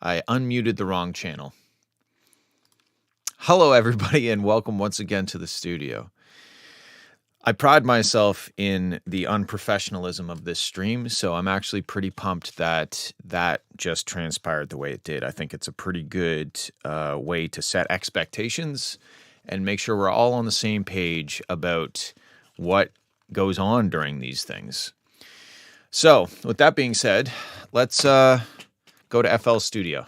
I unmuted the wrong channel. Hello, everybody, and welcome once again to the studio. I pride myself in the unprofessionalism of this stream, so I'm actually pretty pumped that that just transpired the way it did. I think it's a pretty good way to set expectations and make sure we're all on the same page about what goes on during these things. So, with that being said, let's go to FL Studio.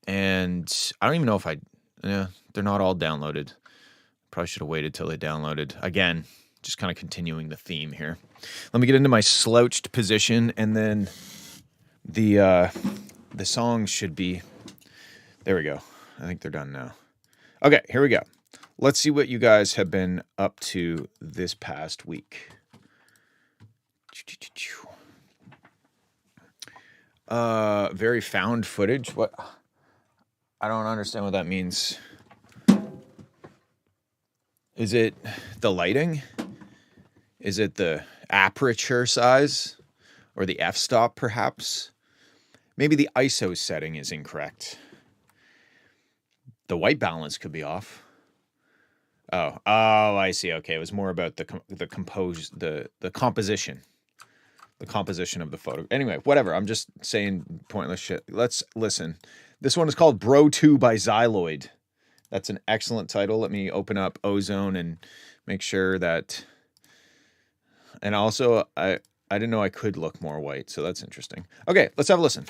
And I don't even know if they're not all downloaded. Probably should have waited till they downloaded. Again, just kind of continuing the theme here. Let me get into my slouched position, and then the songs should be... There we go. I think they're done now. Okay, here we go. Let's see what you guys have been up to this past week. Very found footage. What? I don't understand what that means. Is it the lighting? Is it the aperture size? Or the f-stop, perhaps? Maybe the ISO setting is incorrect. The white balance could be off. Oh, I see. Okay, it was more about the composition. The composition of the photo. Anyway, whatever. I'm just saying pointless shit. Let's listen. This one is called Bro 2 by Xyloid. That's an excellent title. Let me open up Ozone and make sure that... And also, I didn't know I could look more white, so that's interesting. Okay, let's have a listen.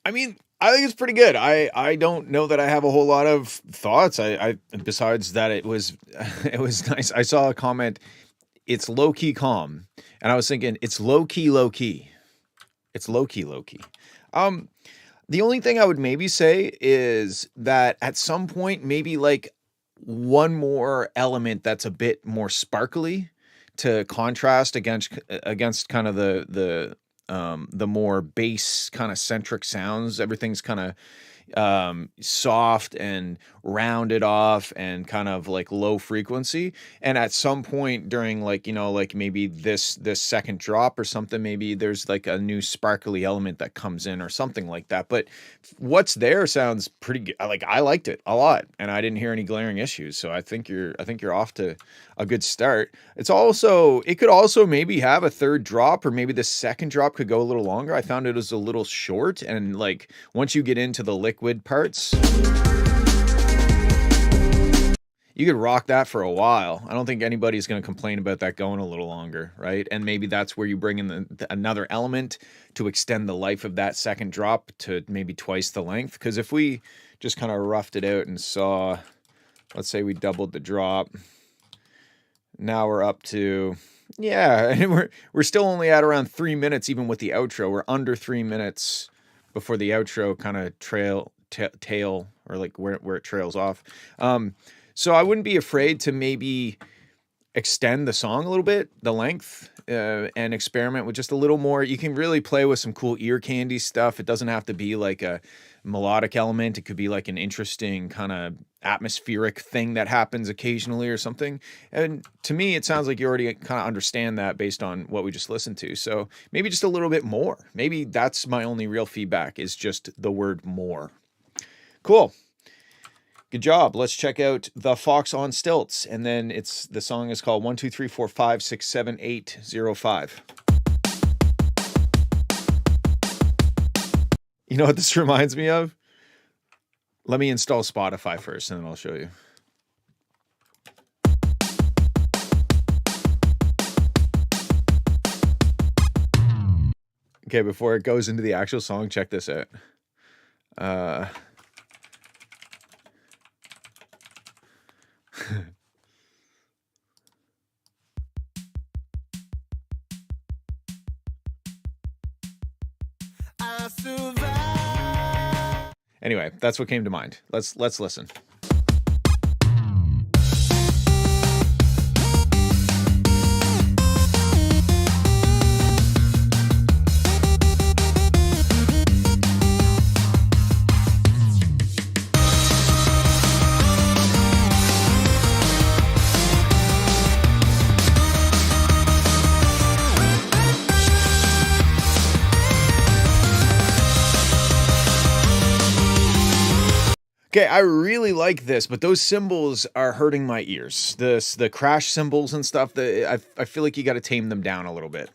I mean, I think it's pretty good. I don't know that I have a whole lot of thoughts. I besides that it was nice. I saw a comment, it's low key calm. And I was thinking it's low key. It's low key. The only thing I would maybe say is that at some point maybe like one more element that's a bit more sparkly to contrast against kind of the more bass kind of centric sounds. Everything's kind of soft and rounded off and kind of like low frequency. And at some point during like, like maybe this second drop or something, maybe there's like a new sparkly element that comes in or something like that. But what's there sounds pretty good. Like I liked it a lot and I didn't hear any glaring issues. So I think you're off to a good start. It could also maybe have a third drop, or maybe the second drop could go a little longer. I found it was a little short, and like once you get into the liquid parts, you could rock that for a while. I don't think anybody's going to complain about that going a little longer, right? And maybe that's where you bring in another element to extend the life of that second drop to maybe twice the length. Because if we just kind of roughed it out and saw, let's say we doubled the drop, now we're up to, and we're still only at around 3 minutes, even with the outro. We're under 3 minutes before the outro kind of tail or like where it trails off. So I wouldn't be afraid to maybe extend the song a little bit, the length, and experiment with just a little more. You can really play with some cool ear candy stuff. It doesn't have to be like a melodic element. It could be like an interesting kind of atmospheric thing that happens occasionally or something. And to me, it sounds like you already kind of understand that based on what we just listened to. So maybe just a little bit more. Maybe that's my only real feedback, is just the word more. Cool. Good job. Let's check out The Fox on Stilts. And then the song is called 1, 2, 3, 4, 5, 6, 7, 8, 0, 5. You know what this reminds me of? Let me install Spotify first, and then I'll show you. Okay, before it goes into the actual song, check this out. Anyway, that's what came to mind. Let's listen. Okay, I really like this, but those cymbals are hurting my ears. The crash cymbals and stuff, I feel like you got to tame them down a little bit.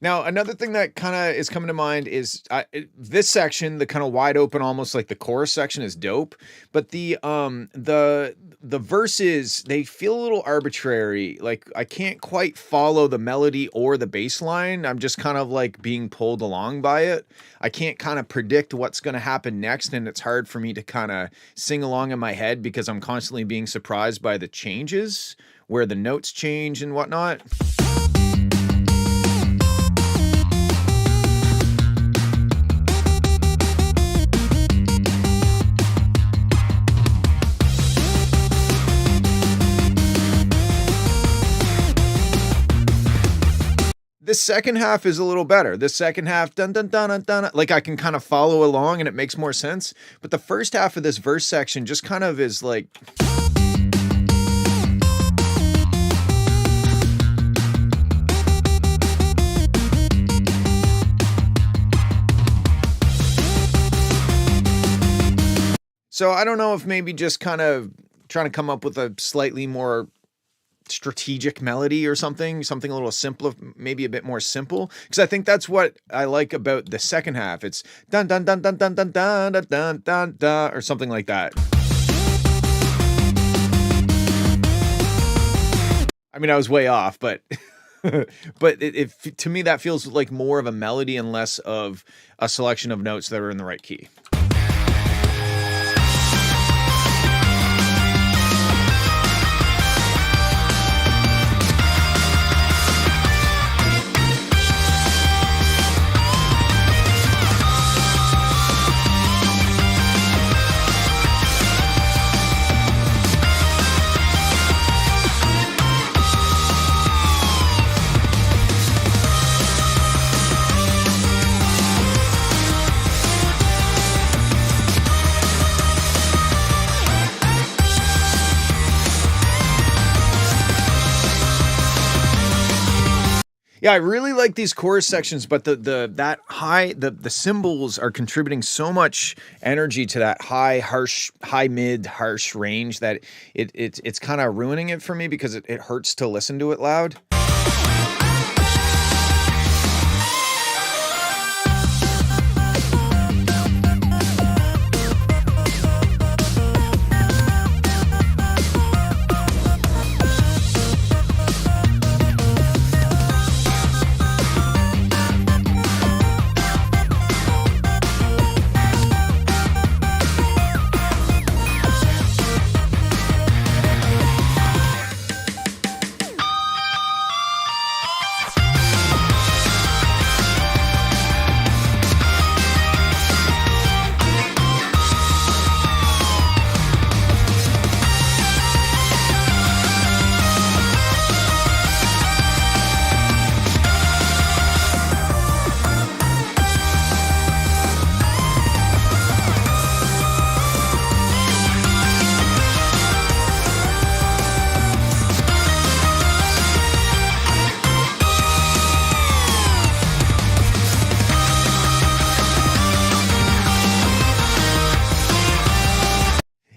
Now, another thing that kind of is coming to mind is this section, the kind of wide open, almost like the chorus section, is dope. But the verses, they feel a little arbitrary. Like I can't quite follow the melody or the bass line. I'm just kind of like being pulled along by it. I can't kind of predict what's going to happen next, and it's hard for me to kind of sing along in my head because I'm constantly being surprised by the changes, where the notes change and whatnot. The second half is a little better. The second half, dun dun dun dun dun, like I can kind of follow along and it makes more sense. But the first half of this verse section just kind of is like. So I don't know if maybe just kind of trying to come up with a slightly more strategic melody or something a little simpler, maybe a bit more simple, because I think that's what I like about the second half. It's dun dun dun dun dun dun dun dun dun dun dun or something like that. I mean, I was way off, but But to me, that feels like more of a melody and less of a selection of notes that are in the right key. Yeah, I really like these chorus sections, but the cymbals are contributing so much energy to that high mid harsh range that it's kind of ruining it for me because it hurts to listen to it loud.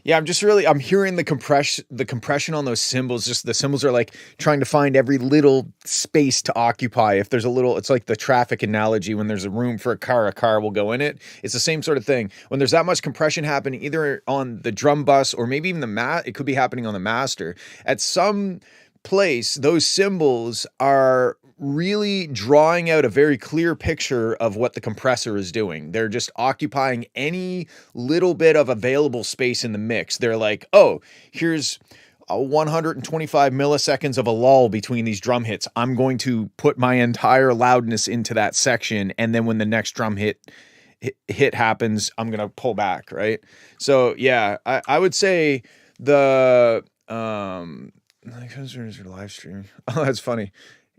Yeah, I'm hearing the compression on those cymbals. Just the cymbals are like trying to find every little space to occupy. If there's a little, it's like the traffic analogy. When there's a room for a car will go in it. It's the same sort of thing. When there's that much compression happening, either on the drum bus or maybe even it could be happening on the master. At some place, those cymbals are really drawing out a very clear picture of what the compressor is doing. They're just occupying any little bit of available space in the mix. They're like, oh, here's 125 milliseconds of a lull between these drum hits. I'm going to put my entire loudness into that section, and then when the next drum hit happens, I'm gonna pull back, right? So yeah, I would say the live stream. Oh, that's funny.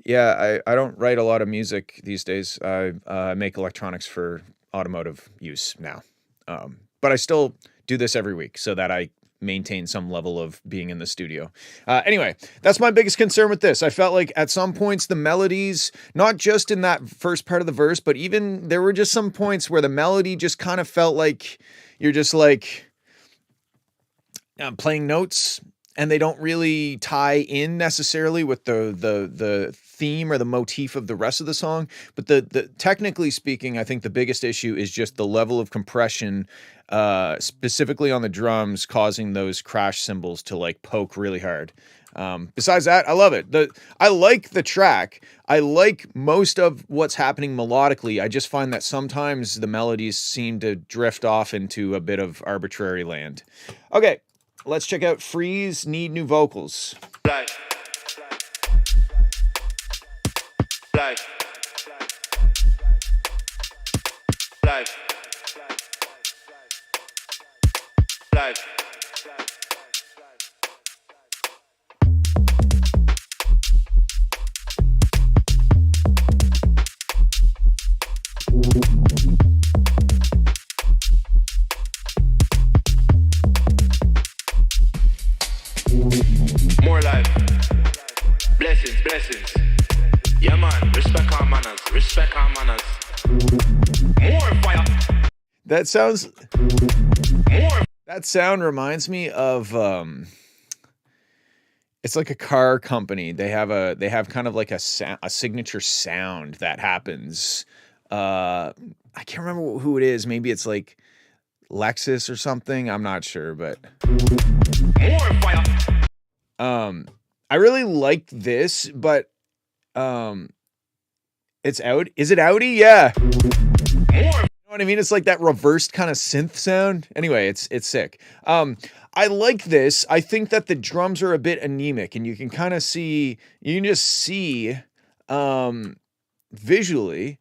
Yeah, I don't write a lot of music these days. I make electronics for automotive use now. But I still do this every week so that I maintain some level of being in the studio. Anyway, that's my biggest concern with this. I felt like at some points the melodies, not just in that first part of the verse, but even there were just some points where the melody just kind of felt like you're just like playing notes, and they don't really tie in necessarily with the theme or the motif of the rest of the song. But the technically speaking, I think the biggest issue is just the level of compression, specifically on the drums, causing those crash cymbals to like poke really hard. Besides that, I love it. I like the track. I like most of what's happening melodically. I just find that sometimes the melodies seem to drift off into a bit of arbitrary land. Okay. Let's check out Freeze, Need New Vocals. Life. Life. Life. Life. More life. Blessings. Yeah, man. Respect our manners. More fire. That sounds... More. That sound reminds me of... it's like a car company. They have kind of like a signature sound that happens. I can't remember who it is. Maybe it's like Lexus or something. I'm not sure, but... More fire. I really like this, but It's out. Is it outy? Yeah. More. You know what I mean? It's like that reversed kind of synth sound. Anyway, it's sick. I like this. I think that the drums are a bit anemic, and you can kind of see, you can just see visually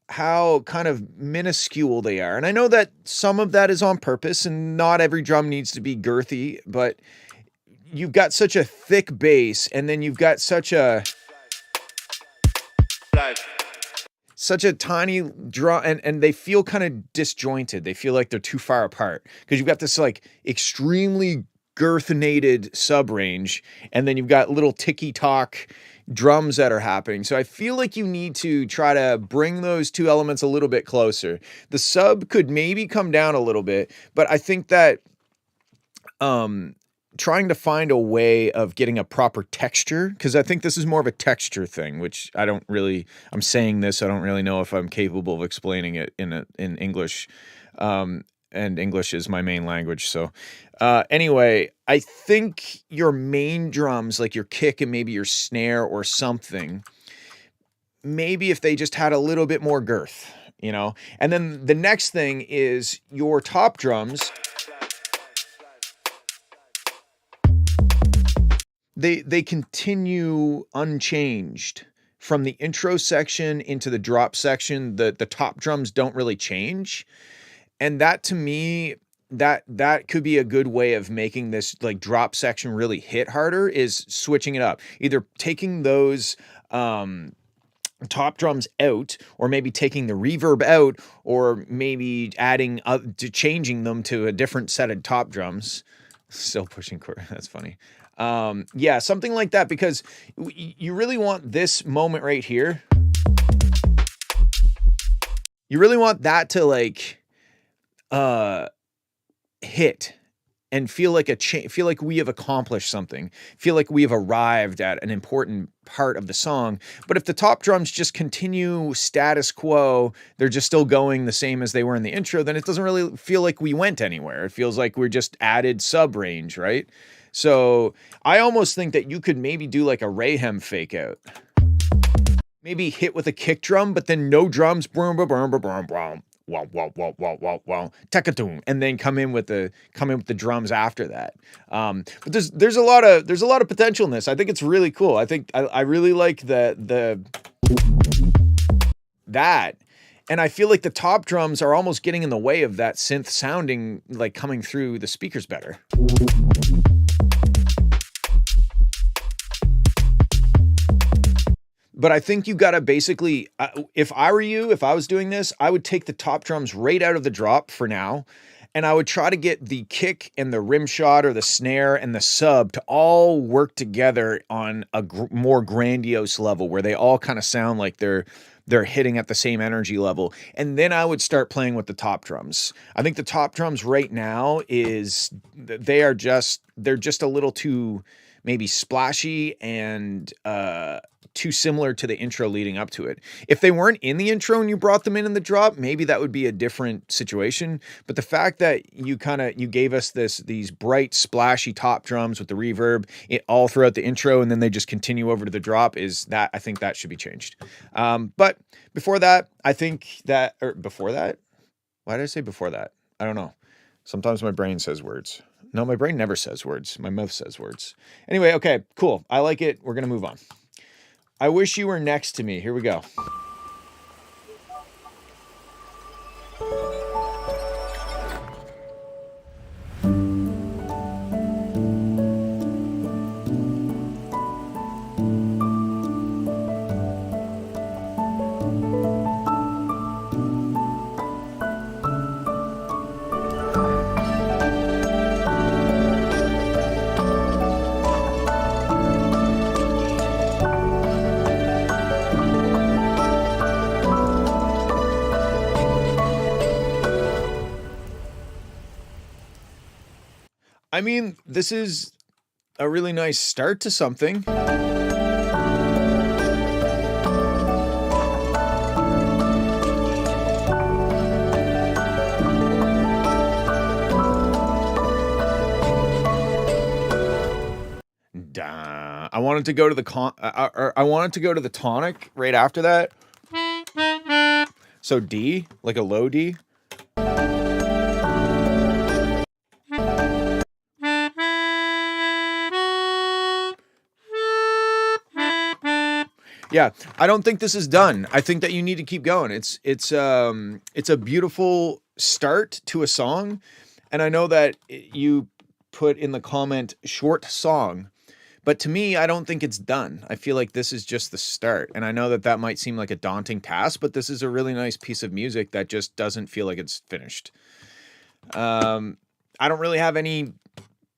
how kind of minuscule they are. And I know that some of that is on purpose, and not every drum needs to be girthy, but you've got such a thick bass, and then you've got such a tiny drum, and they feel kind of disjointed. They feel like they're too far apart because you've got this like extremely girthinated sub range, and then you've got little ticky tock drums that are happening. So I feel like you need to try to bring those two elements a little bit closer. The sub could maybe come down a little bit, but I think that trying to find a way of getting a proper texture, because I think this is more of a texture thing, which I'm saying this, I don't really know if I'm capable of explaining it in English, and English is my main language. So anyway, I think your main drums, like your kick and maybe your snare or something, maybe if they just had a little bit more girth, you know? And then the next thing is your top drums. They continue unchanged from the intro section into the drop section. The top drums don't really change. And that, to me, that could be a good way of making this like drop section really hit harder, is switching it up. Either taking those top drums out, or maybe taking the reverb out, or maybe changing them to a different set of top drums. Still pushing chord. That's funny. Yeah, something like that, because you really want this moment right here. You really want that to like hit and feel like feel like we have accomplished something, feel like we have arrived at an important part of the song. But if the top drums just continue status quo, they're just still going the same as they were in the intro, then it doesn't really feel like we went anywhere. It feels like we're just added sub range, right? So I almost think that you could maybe do like a Rayhem fake out. Maybe hit with a kick drum, but then no drums, boom, boom, boom, boom, boom, boom, wow, wow, wow, wow, wow, wow, tekatoon, and then come in with the drums after that. But there's a lot of potential in this. I think it's really cool. I think I really like that, and I feel like the top drums are almost getting in the way of that synth sounding like coming through the speakers better. But I think you got to basically, if I were you, if I was doing this, I would take the top drums right out of the drop for now. And I would try to get the kick and the rim shot or the snare and the sub to all work together on a more grandiose level, where they all kind of sound like they're hitting at the same energy level. And then I would start playing with the top drums. I think the top drums right now they're just a little too maybe splashy and too similar to the intro leading up to it. If they weren't in the intro and you brought them in the drop, maybe that would be a different situation. But the fact that you gave us these bright splashy top drums with the reverb all throughout the intro, and then they just continue over to the drop, I think that should be changed. But before that, why did I say before that? I don't know. Sometimes my brain says words. No, my brain never says words. My mouth says words. Anyway, okay, cool. I like it. We're going to move on. I wish you were next to me. Here we go. I mean, this is a really nice start to something. I wanted to go to the I wanted to go to the tonic right after that. So D, like a low D. Yeah, I don't think this is done. I think that you need to keep going. It's a beautiful start to a song, and I know that you put in the comment short song, but to me, I don't think it's done. I feel like this is just the start, and I know that that might seem like a daunting task, but this is a really nice piece of music that just doesn't feel like it's finished. I don't really have any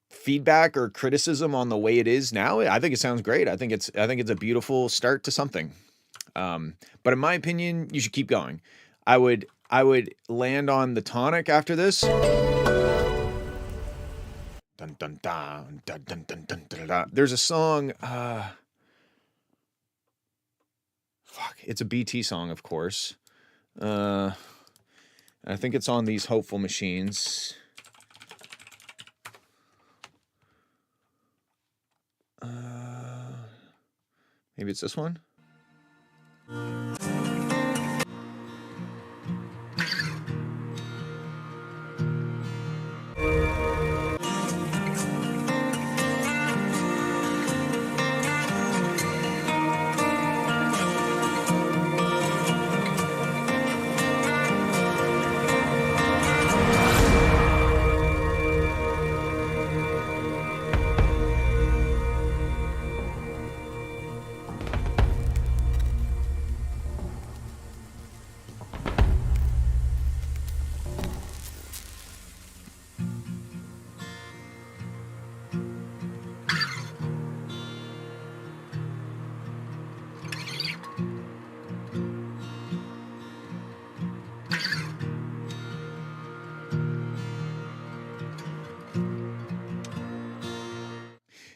feedback or criticism on the way it is now. I think it sounds great. I think it's a beautiful start to something. But in my opinion, you should keep going. I would land on the tonic after this. Dun, dun, dun, dun, dun, dun, dun, dun, dun. There's a song. Fuck, it's a BT song, of course. I think it's on These Hopeful Machines. Maybe it's this one.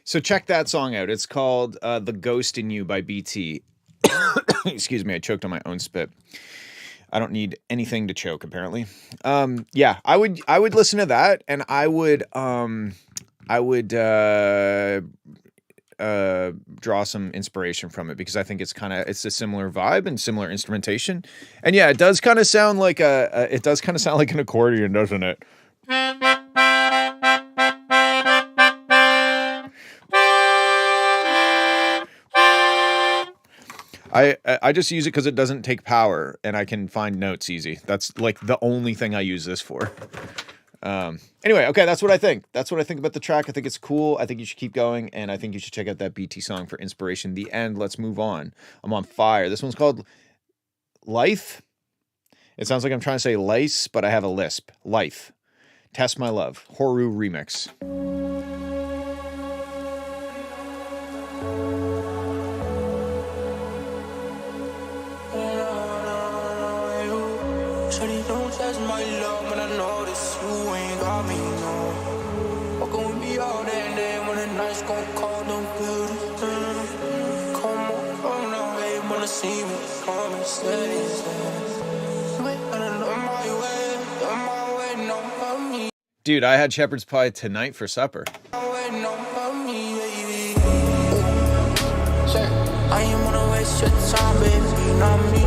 So check that song out. It's called The Ghost in You by BT. Excuse me, I choked on my own spit. I don't need anything to choke, apparently. Yeah, I would listen to that, and I would draw some inspiration from it, because I think it's a similar vibe and similar instrumentation. And yeah, it does kind of sound like an accordion, doesn't it? I just use it because it doesn't take power and I can find notes easy. That's like the only thing I use this for. Anyway, okay, that's what I think. That's what I think about the track. I think it's cool. I think you should keep going, and I think you should check out that BT song for inspiration. The End. Let's move on. I'm on fire. This one's called Life. It sounds like I'm trying to say lice, but I have a lisp. Life. Test My Love. Horu remix. Shawty, don't test my love when I know this you ain't got me, no. Fuckin' with me all day and day when the nights gon' call, don't feel this. Come on, hey, wanna see me, come and say this. Wait, I don't know my way, no, for me. Dude, I had shepherd's pie tonight for supper. No, for me, baby. Say, I ain't wanna waste your time, baby, not me.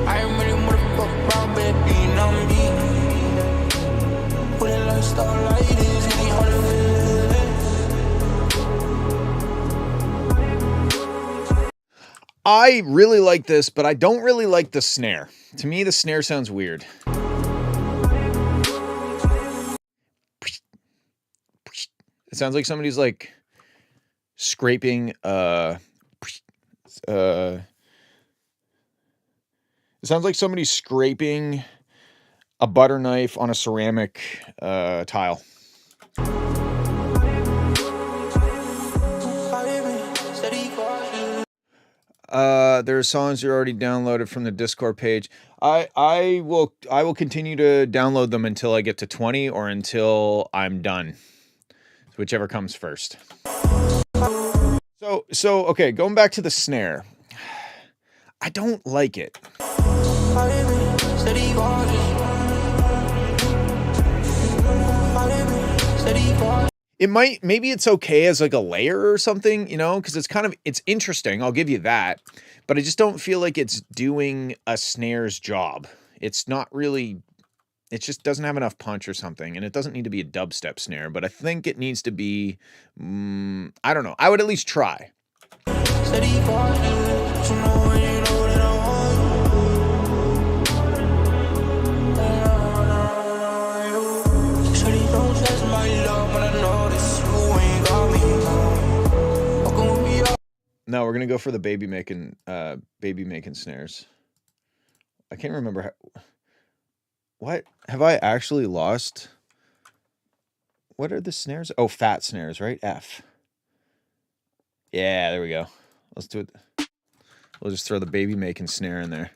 I ain't really wanna fuck around, baby, not me. With a lifestyle like this, it ain't hard to live. I really like this, but I don't really like the snare. To me, the snare sounds weird. It sounds like somebody's like scraping it sounds like somebody's scraping a butter knife on a ceramic tile. There are songs you already downloaded from the Discord page. I will continue to download them until I get to 20 or until I'm done. Whichever comes first. So okay, going back to the snare. I don't like it. maybe it's okay as like a layer or something, you know, because it's interesting. I'll give you that, but I just don't feel like it's doing a snare's job. It's not really, it just doesn't have enough punch or something, and it doesn't need to be a dubstep snare, but I think it needs to be, I don't know. I would at least try. No, we're gonna go for the baby making snares. I can't remember how, what have I actually lost? What are the snares? Oh, fat snares, right? F. Yeah, there we go. Let's do it. We'll just throw the baby making snare in there.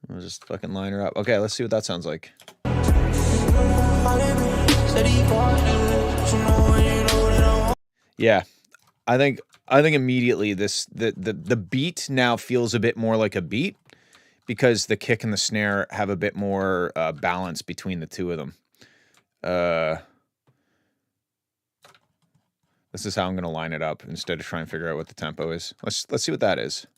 We'll just fucking line her up. Okay, let's see what that sounds like. Yeah, I think immediately the beat now feels a bit more like a beat because the kick and the snare have a bit more balance between the two of them. This is how I'm going to line it up instead of trying to figure out what the tempo is. Let's see what that is.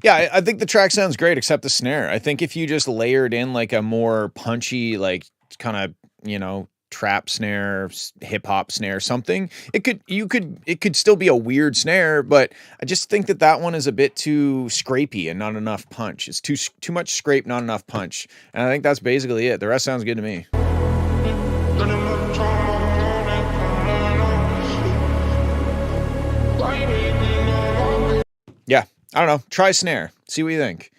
Yeah, I think the track sounds great, except the snare. I think if you just layered in like a more punchy, like kind of, you know, trap snare, hip hop snare, something, it could still be a weird snare, but I just think that one is a bit too scrapey and not enough punch. It's too much scrape, not enough punch. And I think that's basically it. The rest sounds good to me. Yeah, I don't know. Try snare. See what you think.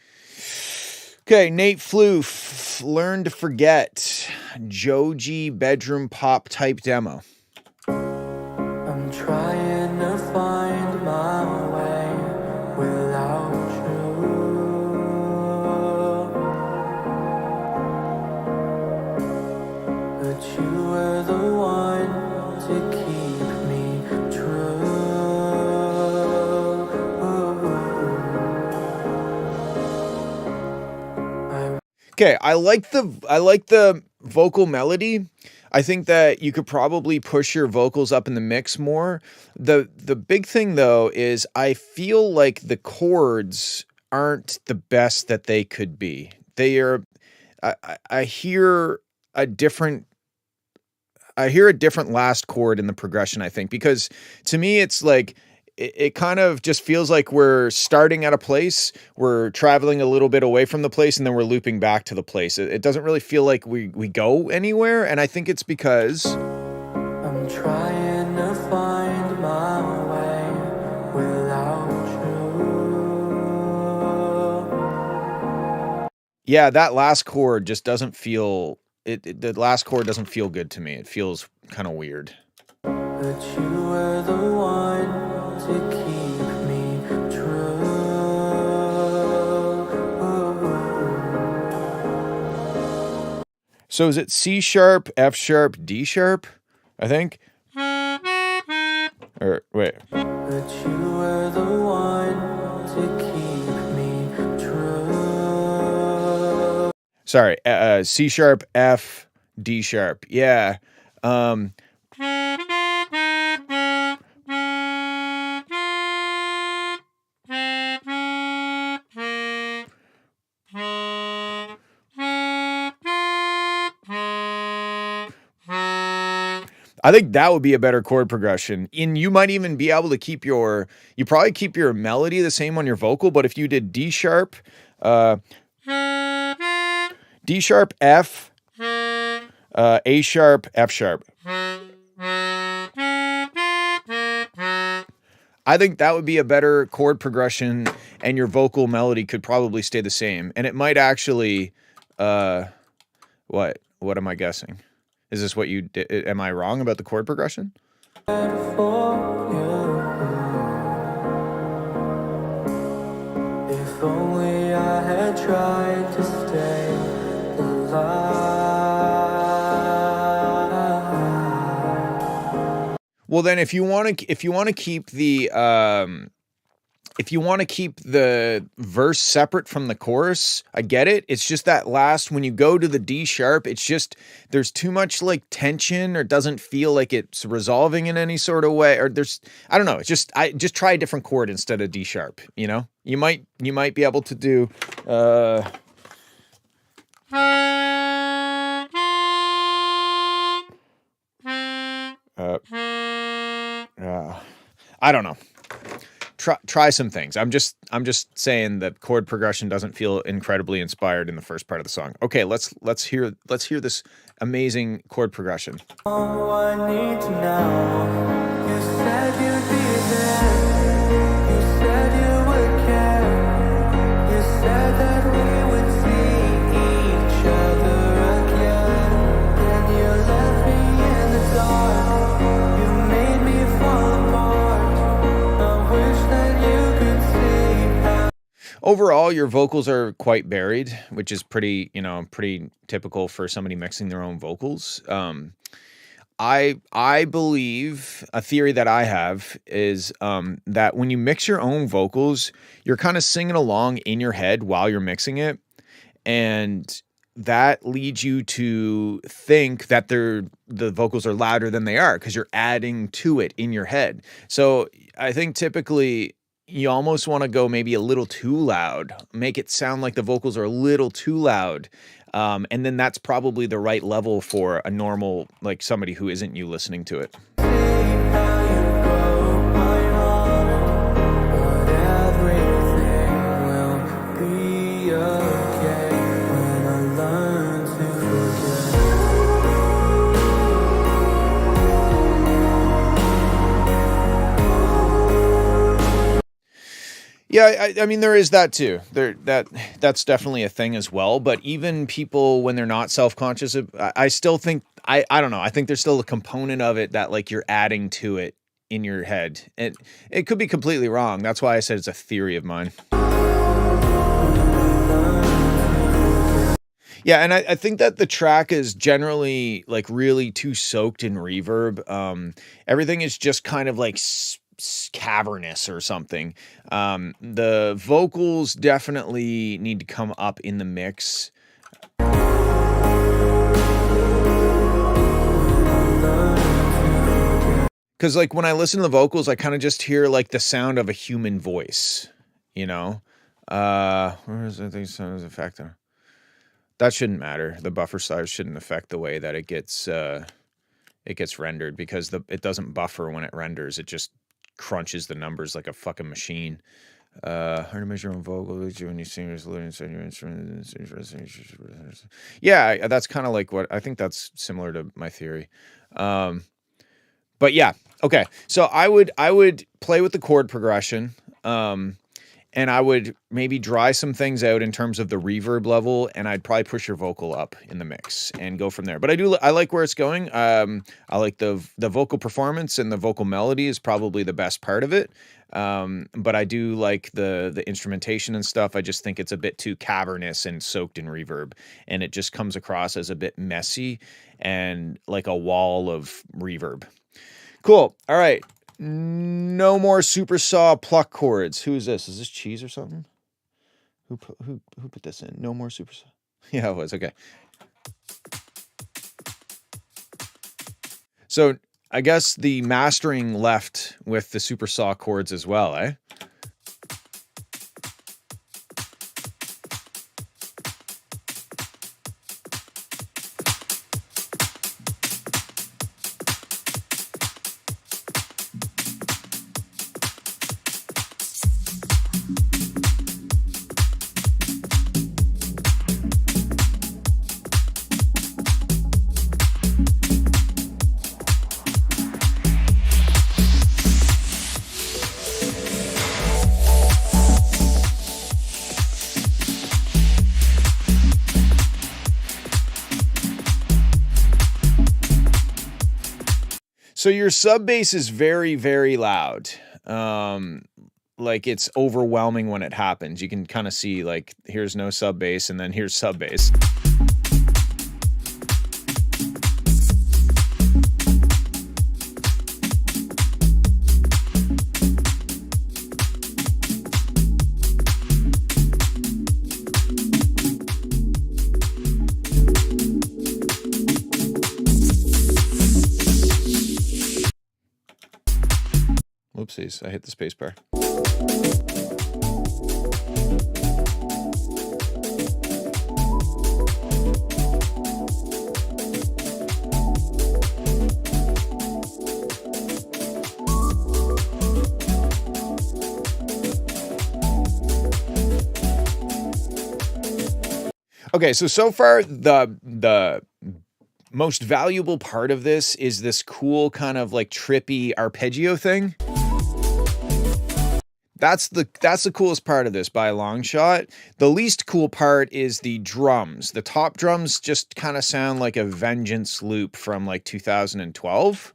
Okay, Nate Floof, Learn to Forget, Joji bedroom pop type demo. I'm trying to find my way without you, but you were the one to keep me true. Okay, I like the vocal melody. I think that you could probably push your vocals up in the mix more. The big thing though is I feel like the chords aren't the best that they could be. They are I hear a different last chord in the progression, I think, because to me it's like it kind of just feels like we're starting at a place, we're traveling a little bit away from the place, and then we're looping back to the place. It doesn't really feel like we go anywhere, and I think it's because I'm trying to find my way without you. Yeah, that last chord just doesn't feel the last chord doesn't feel good to me. It feels kind of weird. But you were the one to keep me true. So is it C sharp, F sharp, D sharp? I think. Or wait. But you were the one to keep Sorry, C sharp, F, D sharp. Yeah. I think that would be a better chord progression. And you might even be able to keep you probably keep your melody the same on your vocal, but if you did D sharp, F, A sharp, F sharp. I think that would be a better chord progression, and your vocal melody could probably stay the same. And it might actually, what am I guessing? Is this what you did? Am I wrong about the chord progression? If only I had tried to stay alive. Well, then if you want to keep the verse separate from the chorus, I get it. It's just that last, when you go to the D sharp, it's just, there's too much like tension, or it doesn't feel like it's resolving in any sort of way, or I don't know. It's just, just try a different chord instead of D sharp, you know? You might be able to do, I don't know. Try some things. I'm just saying that chord progression doesn't feel incredibly inspired in the first part of the song. Okay, let's hear this amazing chord progression. Oh, I need to know. You said you'd be there. You said you would care. You said that we would see each other again. Then you left me in the dark. You made me fall apart. I wish that you could see how. Overall, your vocals are quite buried, which is pretty typical for somebody mixing their own vocals. I believe, a theory that I have is that when you mix your own vocals, you're kind of singing along in your head while you're mixing it, and that leads you to think that the vocals are louder than they are, because you're adding to it in your head. So I think typically you almost want to go maybe a little too loud, make it sound like the vocals are a little too loud. And then that's probably the right level for a normal, like somebody who isn't you listening to it. Yeah, I mean, there is that too. That's definitely a thing as well. But even people, when they're not self-conscious, I still think, I don't know. I think there's still a component of it that like you're adding to it in your head. It could be completely wrong. That's why I said it's a theory of mine. Yeah, and I think that the track is generally like really too soaked in reverb. Everything is just kind of like cavernous or something. The vocals definitely need to come up in the mix. Because like when I listen to the vocals, I kind of just hear like the sound of a human voice, you know? Where is the sound as a factor? That shouldn't matter. The buffer size shouldn't affect the way that it gets rendered, because it doesn't buffer when it renders. It just crunches the numbers like a fucking machine. Hard to measure your own vocal when you sing inside your instrument. Yeah, that's kind of like what I think. That's similar to my theory. But yeah, okay. So I would play with the chord progression. And I would maybe dry some things out in terms of the reverb level, and I'd probably push your vocal up in the mix and go from there. But I like where it's going. I like the vocal performance, and the vocal melody is probably the best part of it. But I do like the instrumentation and stuff. I just think it's a bit too cavernous and soaked in reverb, and it just comes across as a bit messy and like a wall of reverb. Cool. All right. No more super saw pluck chords. Who is this? Is this Cheese or something? Who put this in? No more super saw. Yeah, it was. Okay. So I guess the mastering left with the super saw chords as well, eh? So your sub bass is very, very loud. Like it's overwhelming when it happens. You can kind of see like here's no sub bass and then here's sub bass. Whoopsies, I hit the space bar. Okay, so far the most valuable part of this is this cool kind of like trippy arpeggio thing. That's the coolest part of this by a long shot. The least cool part is the drums. The top drums just kind of sound like a Vengeance loop from like 2012.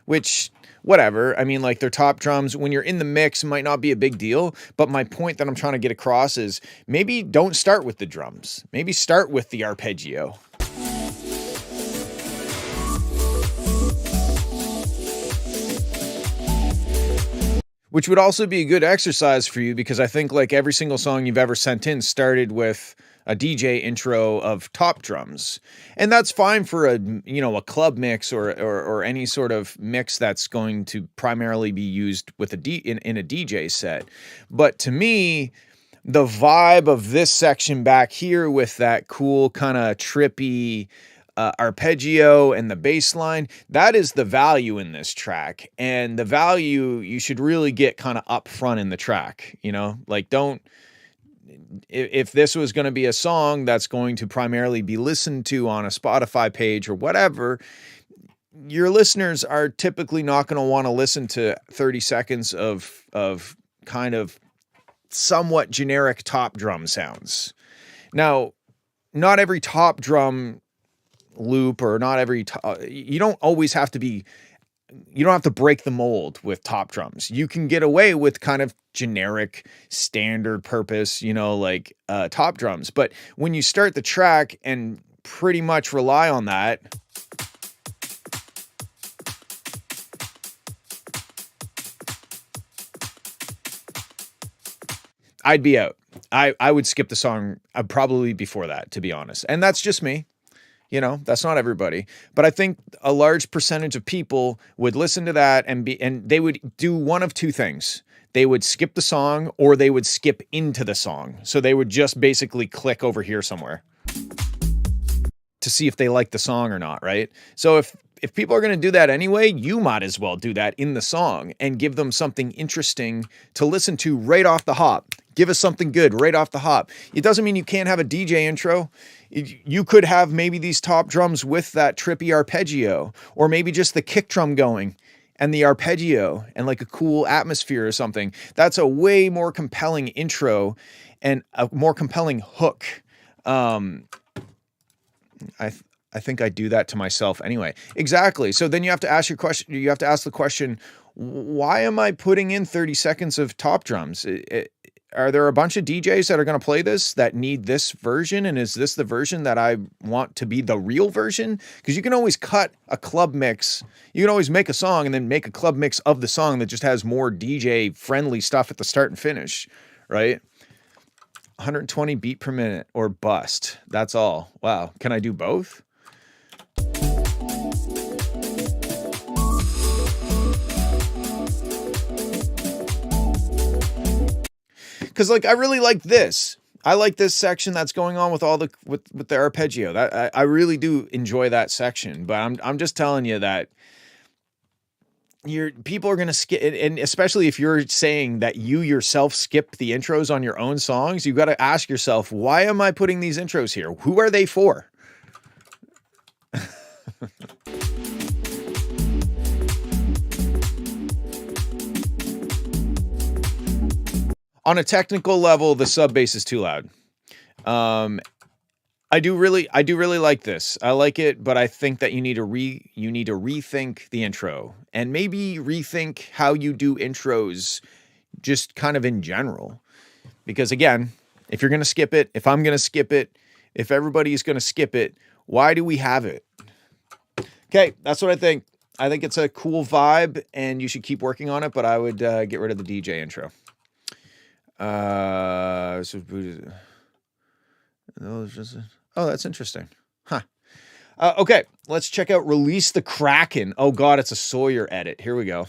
Which, whatever. I mean, like their top drums, when you're in the mix, might not be a big deal. But my point that I'm trying to get across is maybe don't start with the drums. Maybe start with the arpeggio. Which would also be a good exercise for you because I think like every single song you've ever sent in started with a DJ intro of top drums. And that's fine for a, you know, a club mix or any sort of mix that's going to primarily be used with in a DJ set. But to me, the vibe of this section back here with that cool kind of trippy arpeggio and the bass line, that is the value in this track. And the value you should really get kind of up front in the track, you know, like if this was going to be a song that's going to primarily be listened to on a Spotify page or whatever, your listeners are typically not going to want to listen to 30 seconds of kind of somewhat generic top drum sounds. Now, not every top drum loop or not every you don't always have to be, you don't have to break the mold with top drums. You can get away with kind of generic standard purpose, you know, like top drums. But when you start the track and pretty much rely on that, I'd be out. I would skip the song probably before that, to be honest. And that's just me. You know, that's not everybody, but I think a large percentage of people would listen to that and they would do one of two things. They would skip the song or they would skip into the song. So they would just basically click over here somewhere to see if they like the song or not, right? So if people are going to do that anyway, you might as well do that in the song and give them something interesting to listen to right off the hop. Give us something good right off the hop. It doesn't mean you can't have a DJ intro. You could have maybe these top drums with that trippy arpeggio, or maybe just the kick drum going and the arpeggio and like a cool atmosphere or something. That's a way more compelling intro and a more compelling hook. I think I do that to myself anyway. Exactly. So then you have to ask your question. You have to ask the question, why am I putting in 30 seconds of top drums? Are there a bunch of DJs that are going to play this that need this version? And is this the version that I want to be the real version? Because you can always cut a club mix. You can always make a song and then make a club mix of the song that just has more DJ friendly stuff at the start and finish, right? 120 beat per minute or bust. That's all. Wow. Can I do both? Because like I really like this. I like this section that's going on with all the with the arpeggio. That I really do enjoy that section. But I'm just telling you that people are gonna skip, and especially if you're saying that you yourself skip the intros on your own songs, you got to ask yourself, why am I putting these intros here? Who are they for? On a technical level, the sub bass is too loud. I do really like this. I like it, but I think that you need to rethink the intro and maybe rethink how you do intros just kind of in general. Because again, if you're going to skip it, if I'm going to skip it, if everybody's going to skip it, why do we have it? Okay, that's what I think. I think it's a cool vibe and you should keep working on it, but I would get rid of the DJ intro. Oh, that's interesting. Huh. Okay, let's check out Release the Kraken. Oh God, it's a Sawyer edit. Here we go.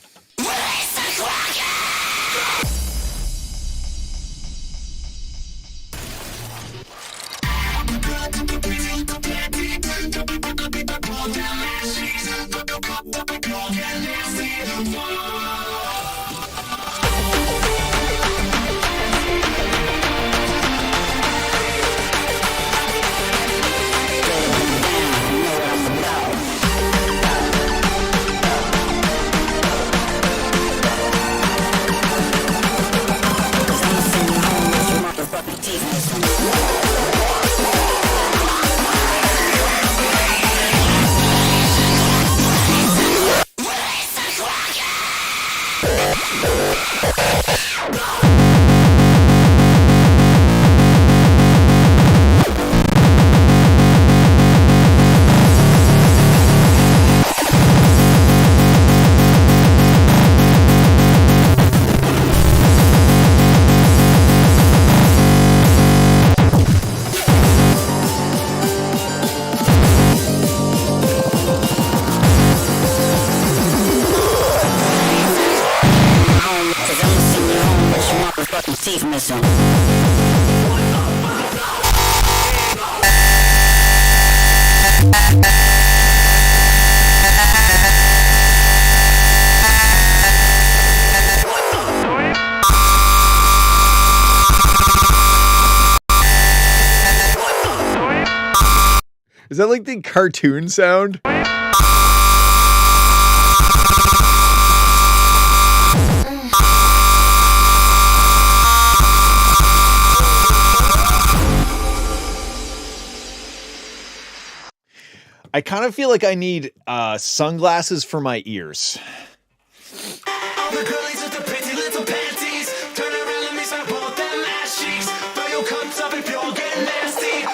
Is that like the cartoon sound? I kind of feel like I need sunglasses for my ears. All the girlies with the pretty little panties, turn around, let me start both them ass cheeks. Fill your cups up if you're getting nasty.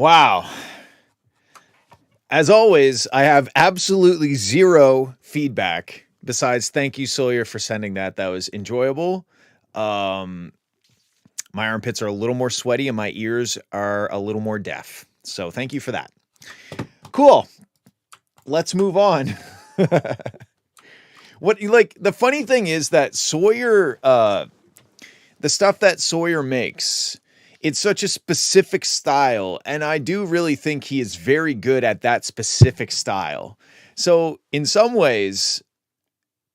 Wow. As always, I have absolutely zero feedback besides thank you, Sawyer, for sending that. That was enjoyable. My armpits are a little more sweaty and my ears are a little more deaf. So thank you for that. Cool. Let's move on. What you like, the funny thing is that Sawyer, the stuff that Sawyer makes, it's such a specific style, and I do really think he is very good at that specific style. So in some ways,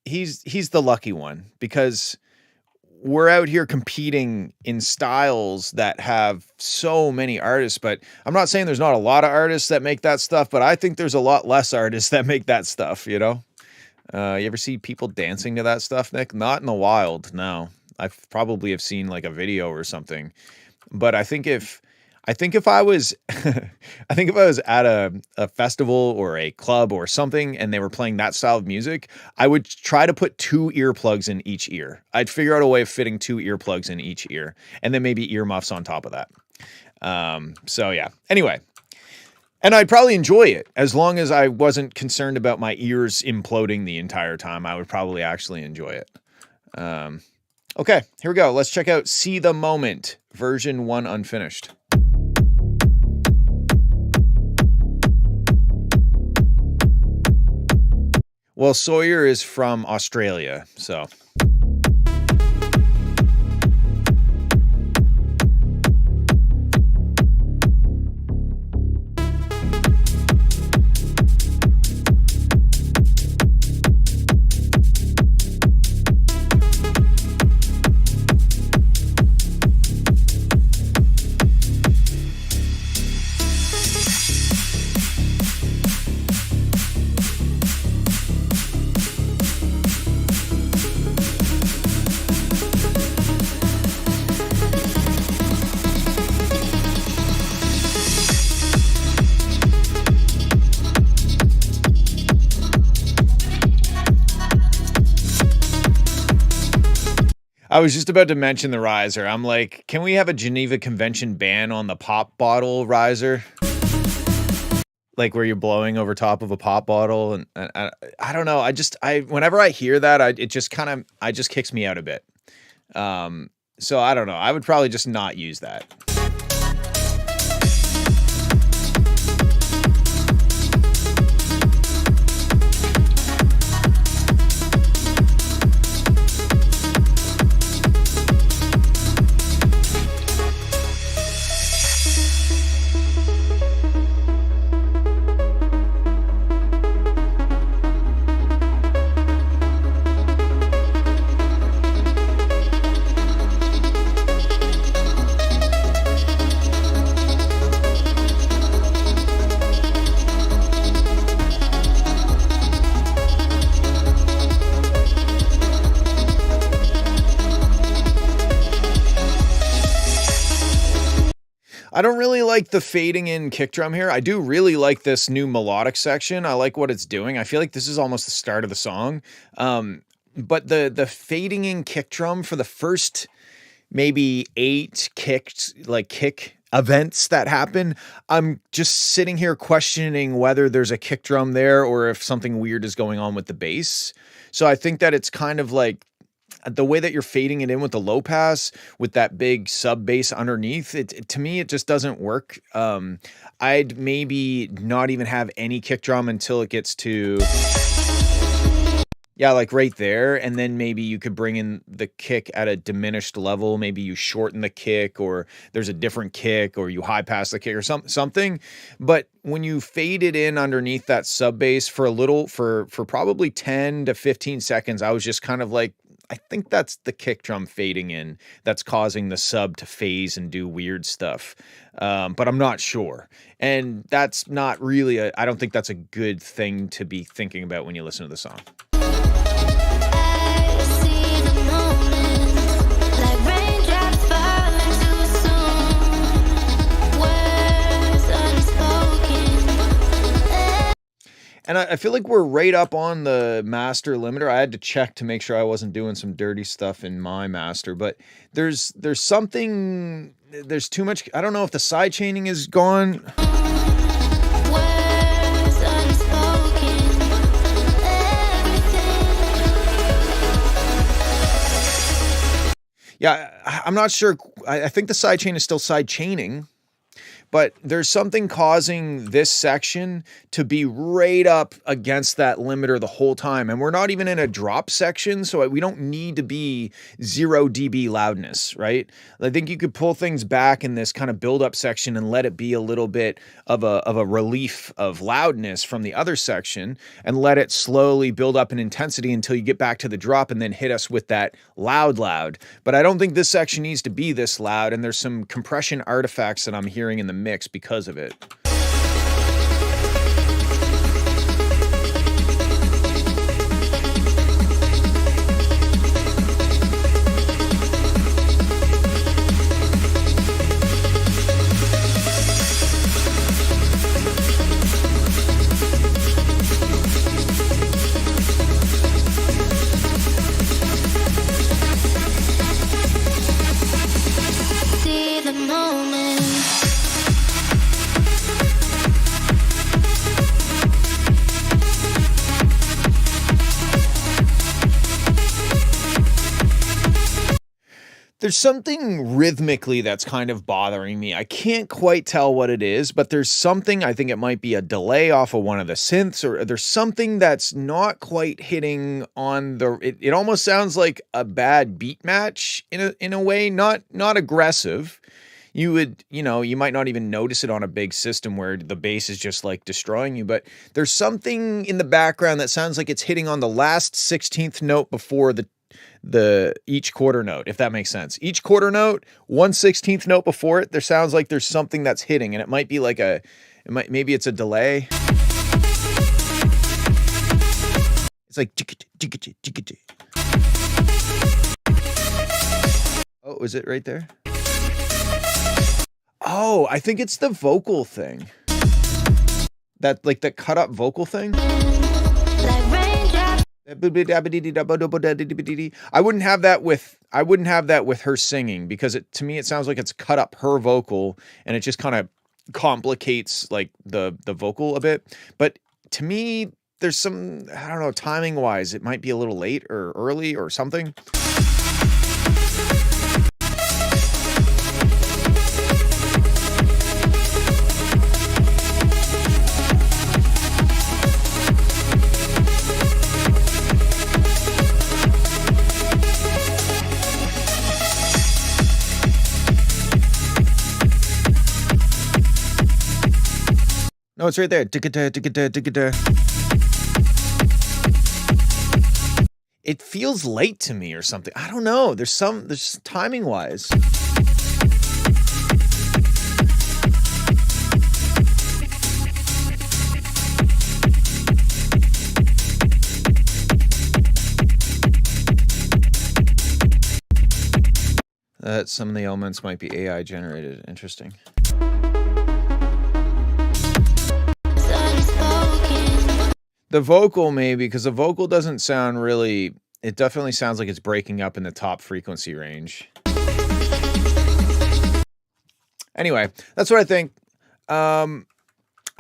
he's the lucky one because we're out here competing in styles that have so many artists, but I'm not saying there's not a lot of artists that make that stuff, but I think there's a lot less artists that make that stuff, you know? You ever see people dancing to that stuff, Nick? Not in the wild, no. I probably have seen like a video or something. But I think if I was I think if I was at a festival or a club or something and they were playing that style of music, I would try to put 2 earplugs in each ear. I'd figure out a way of fitting 2 earplugs in each ear and then maybe earmuffs on top of that. So yeah. Anyway, and I'd probably enjoy it as long as I wasn't concerned about my ears imploding the entire time. I would probably actually enjoy it. Okay, here we go. Let's check out See the Moment, version 1 unfinished. Well, Sawyer is from Australia, so... I was just about to mention the riser. I'm like, can we have a Geneva Convention ban on the pop bottle riser? Like where you're blowing over top of a pop bottle, and I don't know. Whenever I hear that, it just kicks me out a bit. So I don't know. I would probably just not use that. I don't really like the fading in kick drum here. I do really like this new melodic section. I like what it's doing. I feel like this is almost the start of the song. But the fading in kick drum for the first maybe 8 kick events that happen, I'm just sitting here questioning whether there's a kick drum there or if something weird is going on with the bass. So I think that it's kind of like the way that you're fading it in with the low pass with that big sub bass underneath, to me, it just doesn't work. I'd maybe not even have any kick drum until it gets to, yeah, like right there. And then maybe you could bring in the kick at a diminished level. Maybe you shorten the kick, or there's a different kick, or you high pass the kick or something. But when you fade it in underneath that sub bass for probably 10 to 15 seconds, I was just kind of like, I think that's the kick drum fading in that's causing the sub to phase and do weird stuff. But I'm not sure. And that's not really I don't think that's a good thing to be thinking about when you listen to the song. And I feel like we're right up on the master limiter. I had to check to make sure I wasn't doing some dirty stuff in my master, but there's something there's too much. I don't know if the side chaining is gone. Words unspoken, everything. Yeah, I'm not sure. I think the side chain is still side chaining, but there's something causing this section to be right up against that limiter the whole time. And we're not even in a drop section, so we don't need to be 0 dB loudness, right? I think you could pull things back in this kind of build-up section and let it be a little bit of a relief of loudness from the other section, and let it slowly build up in intensity until you get back to the drop and then hit us with that loud. But I don't think this section needs to be this loud, and there's some compression artifacts that I'm hearing in the mix because of it. See the moment. There's something rhythmically that's kind of bothering me. I can't quite tell what it is, but there's something, I think it might be a delay off of one of the synths, or there's something that's not quite hitting on the, it almost sounds like a bad beat match in a way, not aggressive. You would, you might not even notice it on a big system where the bass is just like destroying you, but there's something in the background that sounds like it's hitting on the last 16th note before the each quarter note, if that makes sense. Each quarter note, 1/16th note before it, there sounds like there's something that's hitting, and it might be like maybe it's a delay. It's like oh, is it right there? Oh, I think it's the vocal thing. That like the cut up vocal thing. Like raindrops. I wouldn't have that with her singing, because to me it sounds like it's cut up her vocal, and it just kind of complicates like the vocal a bit. But to me, there's some, I don't know, timing wise, it might be a little late or early or something. No, it's right there. It feels late to me or something. I don't know. There's timing wise. Some of the elements might be AI generated. Interesting. The vocal maybe, because the vocal doesn't sound really, it definitely sounds like it's breaking up in the top frequency range. Anyway, that's what I think. I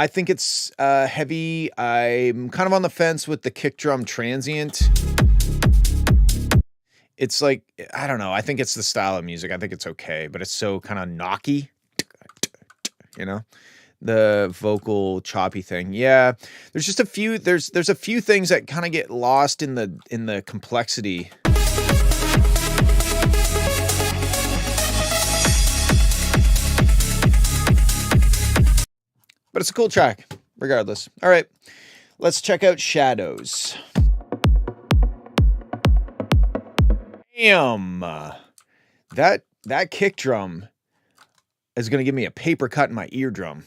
think it's heavy. I'm kind of on the fence with the kick drum transient. It's like, I don't know. I think it's the style of music. I think it's okay, but it's so kind of knocky, the vocal choppy thing. Yeah, there's just a few, there's a few things that kind of get lost in the complexity. But it's a cool track regardless. All right, let's check out Shadows. Damn, that kick drum is going to give me a paper cut in my eardrum.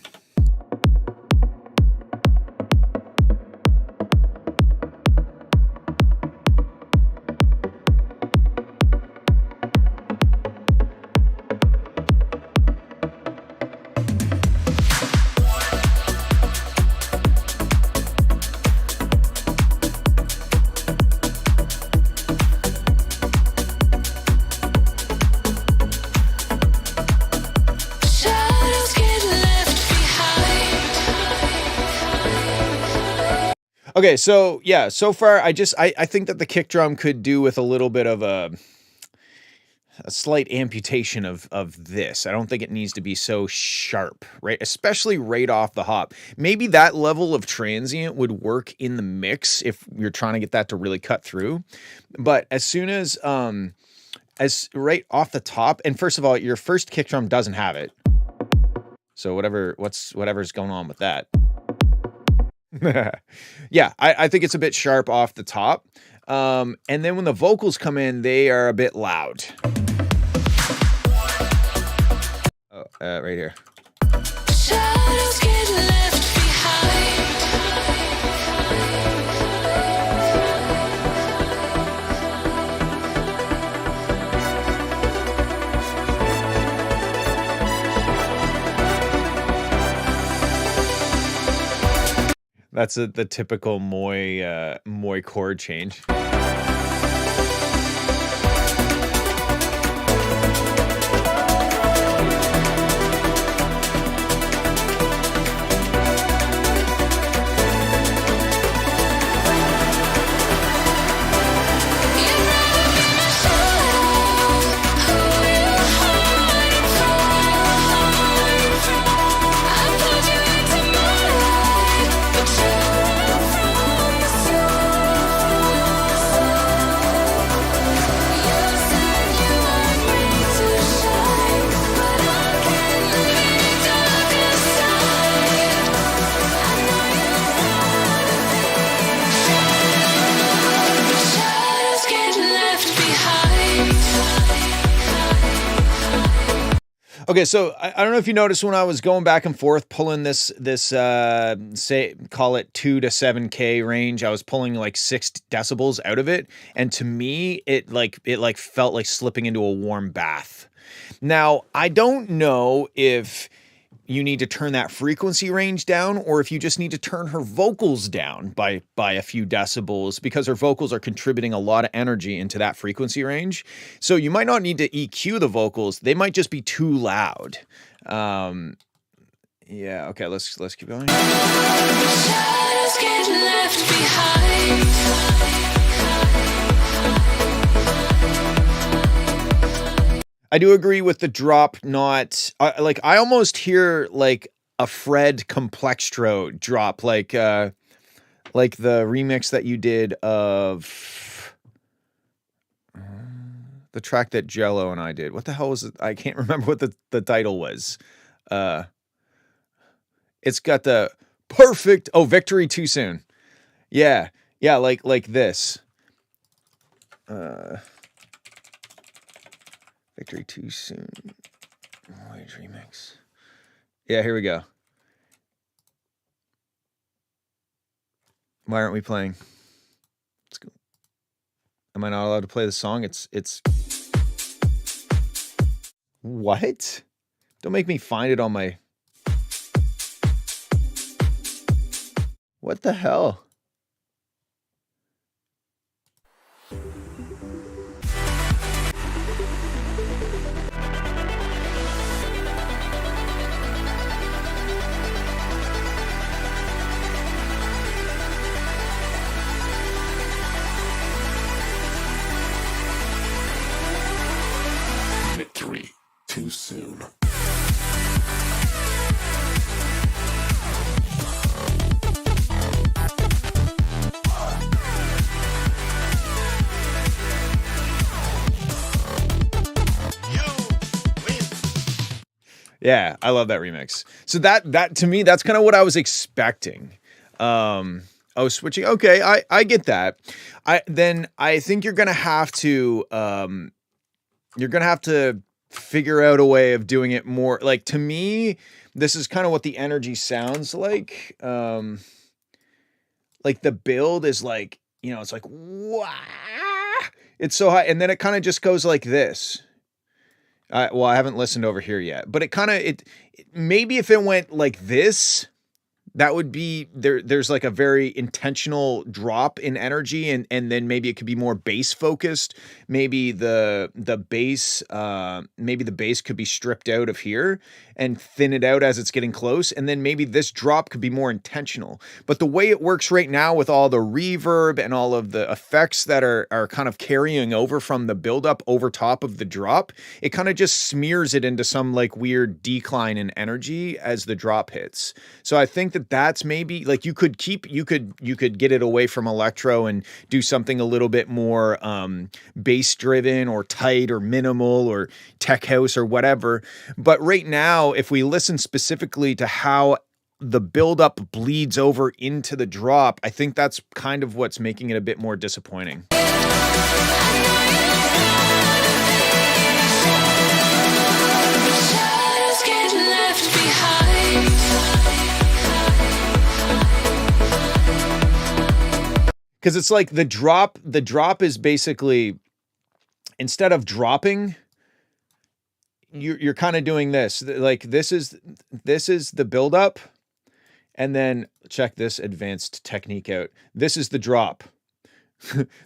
Okay, so yeah, so far I think that the kick drum could do with a little bit of a slight amputation of this. I don't think it needs to be so sharp, right? Especially right off the hop. Maybe that level of transient would work in the mix if you're trying to get that to really cut through. But as soon as right off the top, and first of all, your first kick drum doesn't have it. So whatever's going on with that. Yeah, I think it's a bit sharp off the top. And then when the vocals come in, they are a bit loud. Oh, right here. Shadows get left behind. That's the typical Moy chord change. Okay, so I don't know if you noticed when I was going back and forth pulling this say call it 2 to 7K range, I was pulling like 6 decibels out of it, and to me it felt like slipping into a warm bath. Now, I don't know if you need to turn that frequency range down or if you just need to turn her vocals down by a few decibels, because her vocals are contributing a lot of energy into that frequency range. So you might not need to EQ the vocals. They might just be too loud. Yeah, okay, let's keep going. Shadows get left behind. I do agree with the drop, not like I almost hear like a Fred Complextro drop, like the remix that you did of the track that Jello and I did. What the hell was it? I can't remember what the title was. It's got the perfect Victory Too Soon. Yeah, like this. Victory Too Soon. Voyage remix. Yeah, here we go. Why aren't we playing? Let's go. Am I not allowed to play the song? It's what? Don't make me find it on my. What the hell? Victory Too Soon. Yeah, I love that remix. So that to me, that's kind of what I was expecting. Switching. Okay, I get that. I think you're gonna have to figure out a way of doing it more. Like, to me, this is kind of what the energy sounds like. Like the build is like, it's like, wah! It's so high, and then it kind of just goes like this. Well, I haven't listened over here yet, but maybe if it went like this, that would be there's like a very intentional drop in energy, and then maybe it could be more bass focused. Maybe the bass could be stripped out of here, and thin it out as it's getting close. And then maybe this drop could be more intentional. But the way it works right now with all the reverb and all of the effects that are kind of carrying over from the buildup over top of the drop, it kind of just smears it into some like weird decline in energy as the drop hits. So I think that that's maybe like you could get it away from electro and do something a little bit more bass driven or tight or minimal or tech house or whatever. But right now, if we listen specifically to how the buildup bleeds over into the drop, I think that's kind of what's making it a bit more disappointing. Shadows get left behind. Because it's like the drop is basically, instead of dropping, you're kind of doing this. Like this is the buildup, and then check this advanced technique out. This is the drop.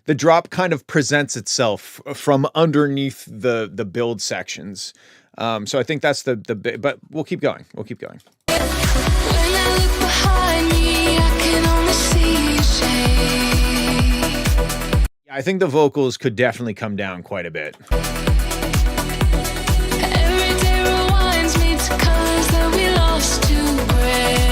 The drop kind of presents itself from underneath the build sections. So I think that's the but we'll keep going. We'll keep going. When I look behind me, I can only see your shade. I think the vocals could definitely come down quite a bit. Every day rewinds me to colors that we lost to gray.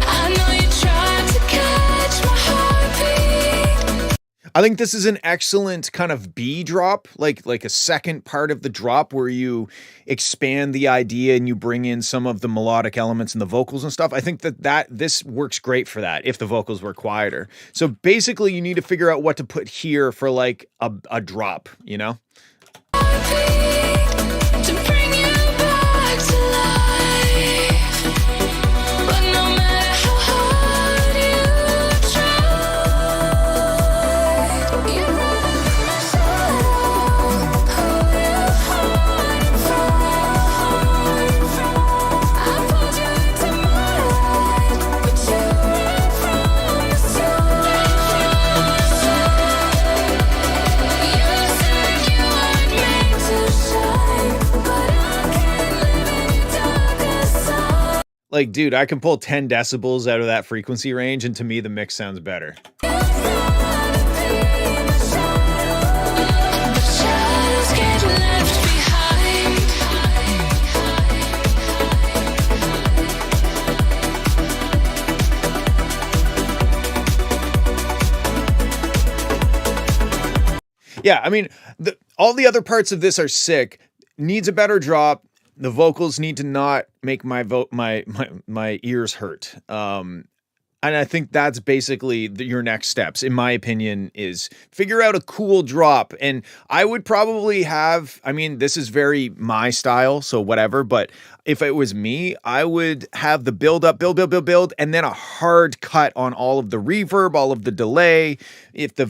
I know you tried to catch my heartbeat. I think this is an excellent kind of B drop, like a second part of the drop where you expand the idea and you bring in some of the melodic elements and the vocals and stuff. I think that this works great for that if the vocals were quieter. So basically you need to figure out what to put here for like a drop, you know? To bring you back to life. But no matter how hard you try, you run my shadow. Who you hiding from? I pulled you into my life, but you ran from the sun. You said you weren't meant to shine, but I can't live in your darkest side. Like, dude, I can pull 10 decibels out of that frequency range, and to me, the mix sounds better. Shadows get left behind. Yeah, I mean, all the other parts of this are sick. Needs a better drop. The vocals need to not make my ears hurt. And I think that's basically your next steps, in my opinion, is figure out a cool drop. And I would probably have, I mean, this is very my style, so whatever. But if it was me, I would have the build up, build, and then a hard cut on all of the reverb, all of the delay. If the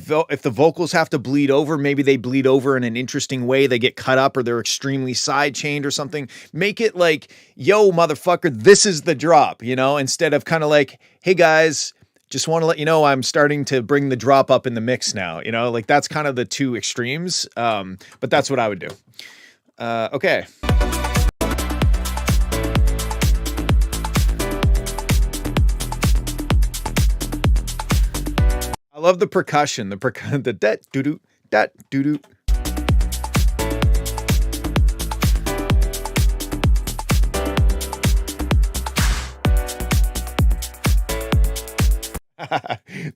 vocals have to bleed over, maybe they bleed over in an interesting way. They get cut up or they're extremely side chained or something. Make it like, yo, motherfucker, this is the drop, you know, instead of kind of like, hey guys, just want to let you know I'm starting to bring the drop up in the mix now, you know, like that's kind of the two extremes. But that's what I would do. Okay. I love the percussion, the dat doo doo, dat doo doo.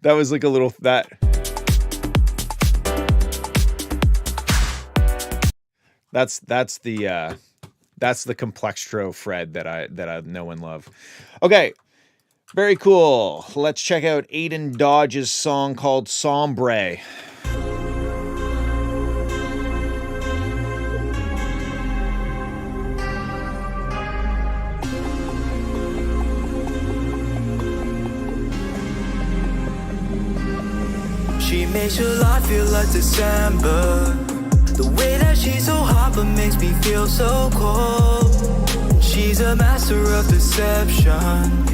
That was like a little that's the complextro Fred that I know and love. Okay, very cool. Let's check out Aiden Dodge's song called Sombre. She makes your life feel like December. The way that she's so hot but makes me feel so cold. She's a master of deception.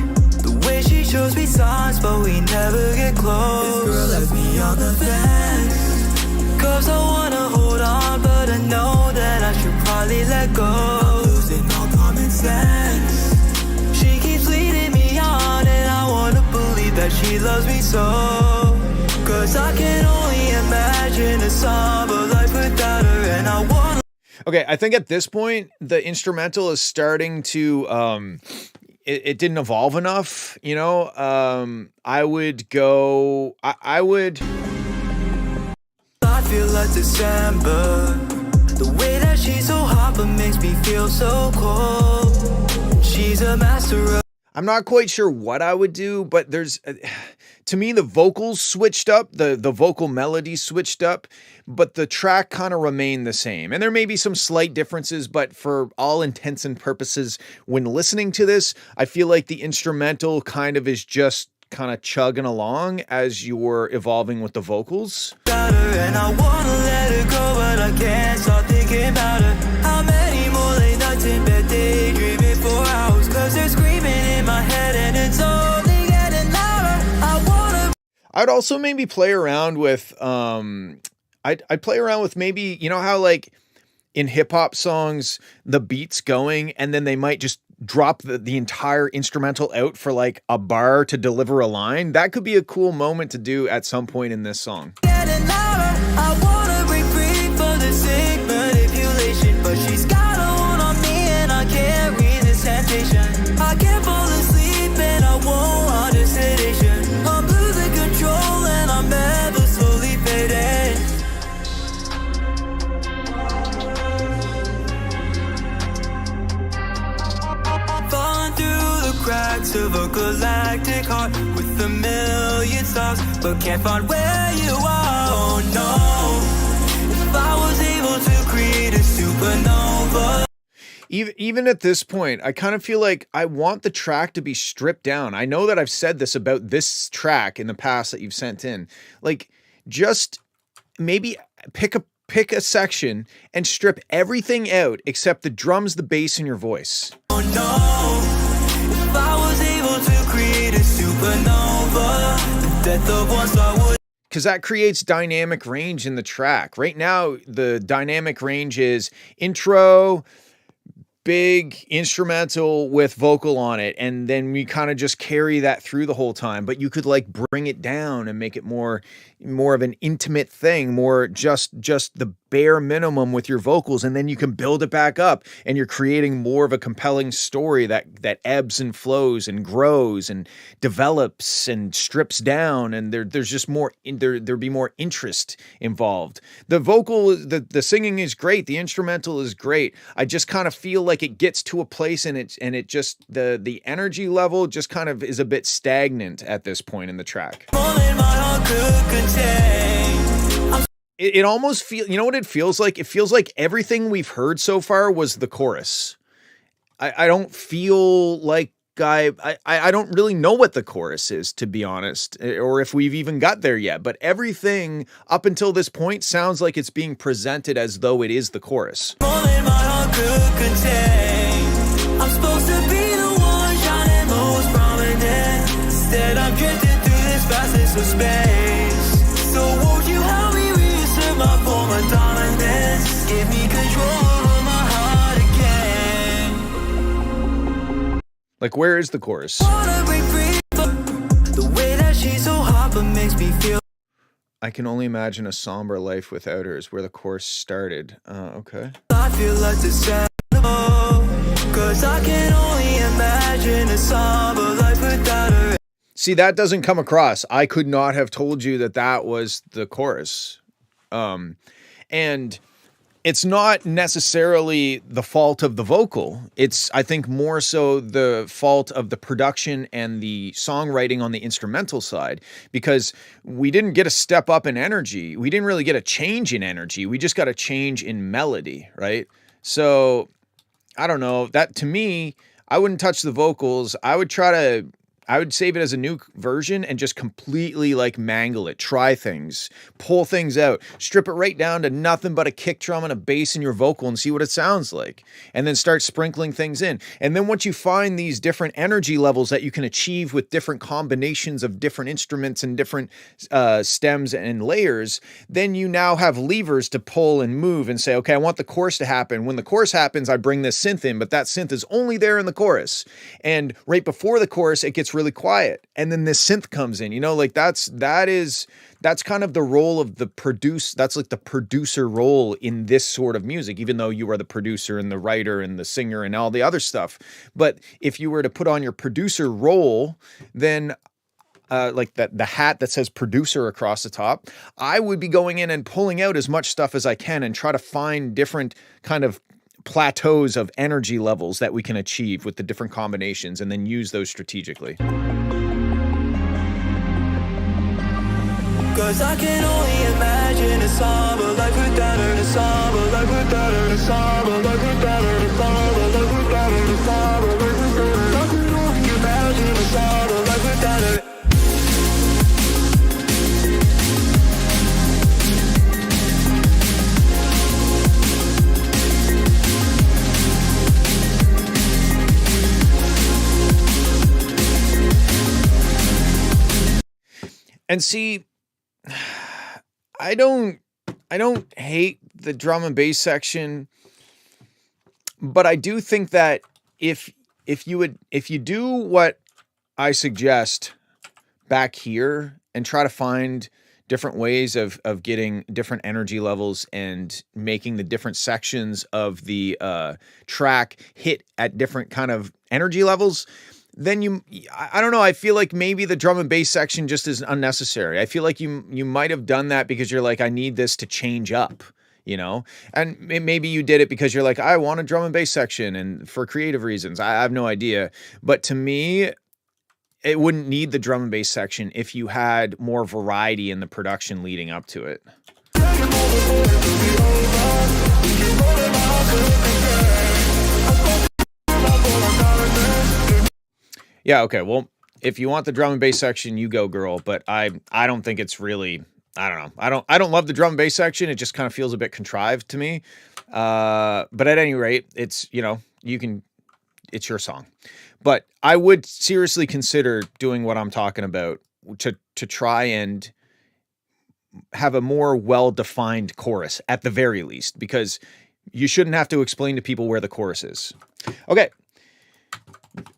The way she shows me signs but we never get close. This girl left me on the fence. Cause I wanna hold on but I know that I should probably let go. arrogance. She keeps leading me on, and I wanna believe that she loves me so. Cause I can only imagine a somber life without her, and I wanna. Okay, I think at this point the instrumental is starting to it didn't evolve enough, you know. I would I would I feel like December. The way that she's so hot but makes me feel so cold. She's a master of. I'm not quite sure what I would do, but there's to me the vocals switched up, the vocal melody switched up, but the track kind of remained the same. And there may be some slight differences, but for all intents and purposes, when listening to this, I feel like the instrumental kind of is just kind of chugging along as you're evolving with the vocals. And I wanna let her go, but I can't stop thinking about her. How many more late nights in bed daydreaming for hours? Cause they're screaming in my head and it's only getting louder. I wanna. I'd also maybe play around with I'd play around with maybe, you know how like in hip hop songs the beat's going and then they might just drop the entire instrumental out for like a bar to deliver a line. That could be a cool moment to do at some point in this song. Getting louder. I wanna break free from the sick manipulation, but she's got a hold on me and I can't resist temptation. I can't fall asleep and I won't under sedation. I'm losing control and I'm ever slowly fading. Falling through the cracks of a galactic heart with a million stars, but can't find where you are. Oh no, if I was able to create a supernova. Even at this point, I kind of feel like I want the track to be stripped down. I know that I've said this about this track in the past that you've sent in. Like, just maybe pick a section and strip everything out except the drums, the bass, and your voice. Oh no, if I was able to create a supernova, the death of one star would. Because that creates dynamic range in the track. Right now, the dynamic range is intro, big instrumental with vocal on it, and then we kind of just carry that through the whole time. But you could like bring it down and make it more of an intimate thing, more just the bare minimum with your vocals, and then you can build it back up and you're creating more of a compelling story that ebbs and flows and grows and develops and strips down, and there's just more there'd be more interest involved. The vocal, the singing is great, the instrumental is great. I just kind of feel like it gets to a place and it just the energy level just kind of is a bit stagnant at this point in the track. It almost feels, you know what it feels like? It feels like everything we've heard so far was the chorus. I don't feel like I don't really know what the chorus is, to be honest, or if we've even got there yet. But everything up until this point sounds like it's being presented as though it is the chorus. I'm supposed to be the one shining most prominent. Instead, I'm drifting through this vastness of space. So won't you help me reassert my former dominance? Give me control over my heart again. Like, where is the chorus? Wanna break free from the way that she's so hot but makes me feel. I can only imagine a somber life without her is where the chorus started. Okay. I feel like the same. Cause I can only imagine a somber life without her. See, that doesn't come across. I could not have told you that was the chorus. And it's not necessarily the fault of the vocal. It's, I think, more so the fault of the production and the songwriting on the instrumental side, because we didn't get a step up in energy. We didn't really get a change in energy. We just got a change in melody, right? So I don't know, that to me, I wouldn't touch the vocals. I would try to I would save it as a new version and just completely like mangle it, try things, pull things out, strip it right down to nothing but a kick drum and a bass in your vocal and see what it sounds like. And then start sprinkling things in. And then once you find these different energy levels that you can achieve with different combinations of different instruments and different stems and layers, then you now have levers to pull and move and say, okay, I want the chorus to happen. When the chorus happens, I bring this synth in, but that synth is only there in the chorus. And right before the chorus, it gets really quiet. And then this synth comes in, like that's kind of the role of the that's like the producer role in this sort of music, even though you are the producer and the writer and the singer and all the other stuff. But if you were to put on your producer role, then like the hat that says producer across the top, I would be going in and pulling out as much stuff as I can and try to find different kind of plateaus of energy levels that we can achieve with the different combinations and then use those strategically. Cause I can only imagine a summer life without her, a summer life without her, a summer life without her, a summer life without her, a summer life without her. I can only imagine a summer life without her. And see, I don't hate the drum and bass section, but I do think that if you do what I suggest back here and try to find different ways of getting different energy levels and making the different sections of the track hit at different kind of energy levels, then I don't know, I feel like maybe the drum and bass section just is unnecessary. I feel like you might have done that because you're like, I need this to change up, and maybe you did it because you're like, I want a drum and bass section and for creative reasons. I have no idea. But to me, it wouldn't need the drum and bass section if you had more variety in the production leading up to it. Yeah, okay. Well, if you want the drum and bass section, you go, girl. But I don't think it's really, I don't know. I don't love the drum and bass section. It just kind of feels a bit contrived to me. But at any rate, it's, it's your song. But I would seriously consider doing what I'm talking about to try and have a more well-defined chorus at the very least, because you shouldn't have to explain to people where the chorus is. Okay.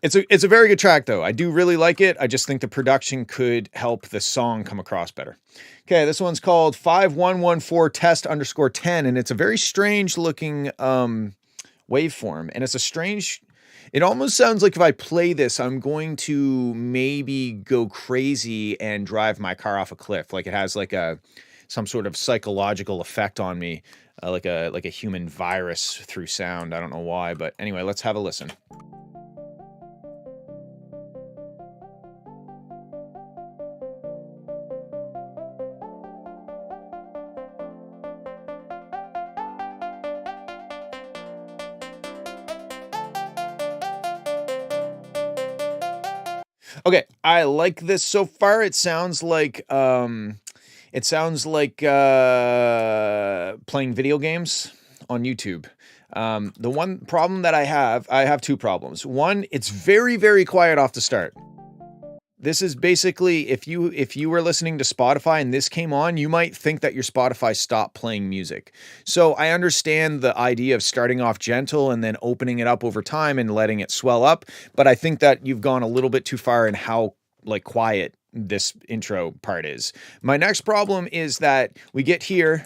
It's a very good track, though. I do really like it. I just think the production could help the song come across better. Okay, this one's called 5114 test_10, and it's a very strange looking waveform. And it's a strange, it almost sounds like if I play this, I'm going to maybe go crazy and drive my car off a cliff. Like it has like some sort of psychological effect on me, like a human virus through sound. I don't know why, but anyway, let's have a listen. Okay, I like this so far. It sounds like playing video games on YouTube. The one problem that I have two problems. One, it's very, very quiet off the start. This is basically, if you were listening to Spotify and this came on, you might think that your Spotify stopped playing music. So I understand the idea of starting off gentle and then opening it up over time and letting it swell up. But I think that you've gone a little bit too far in how quiet this intro part is. My next problem is that we get here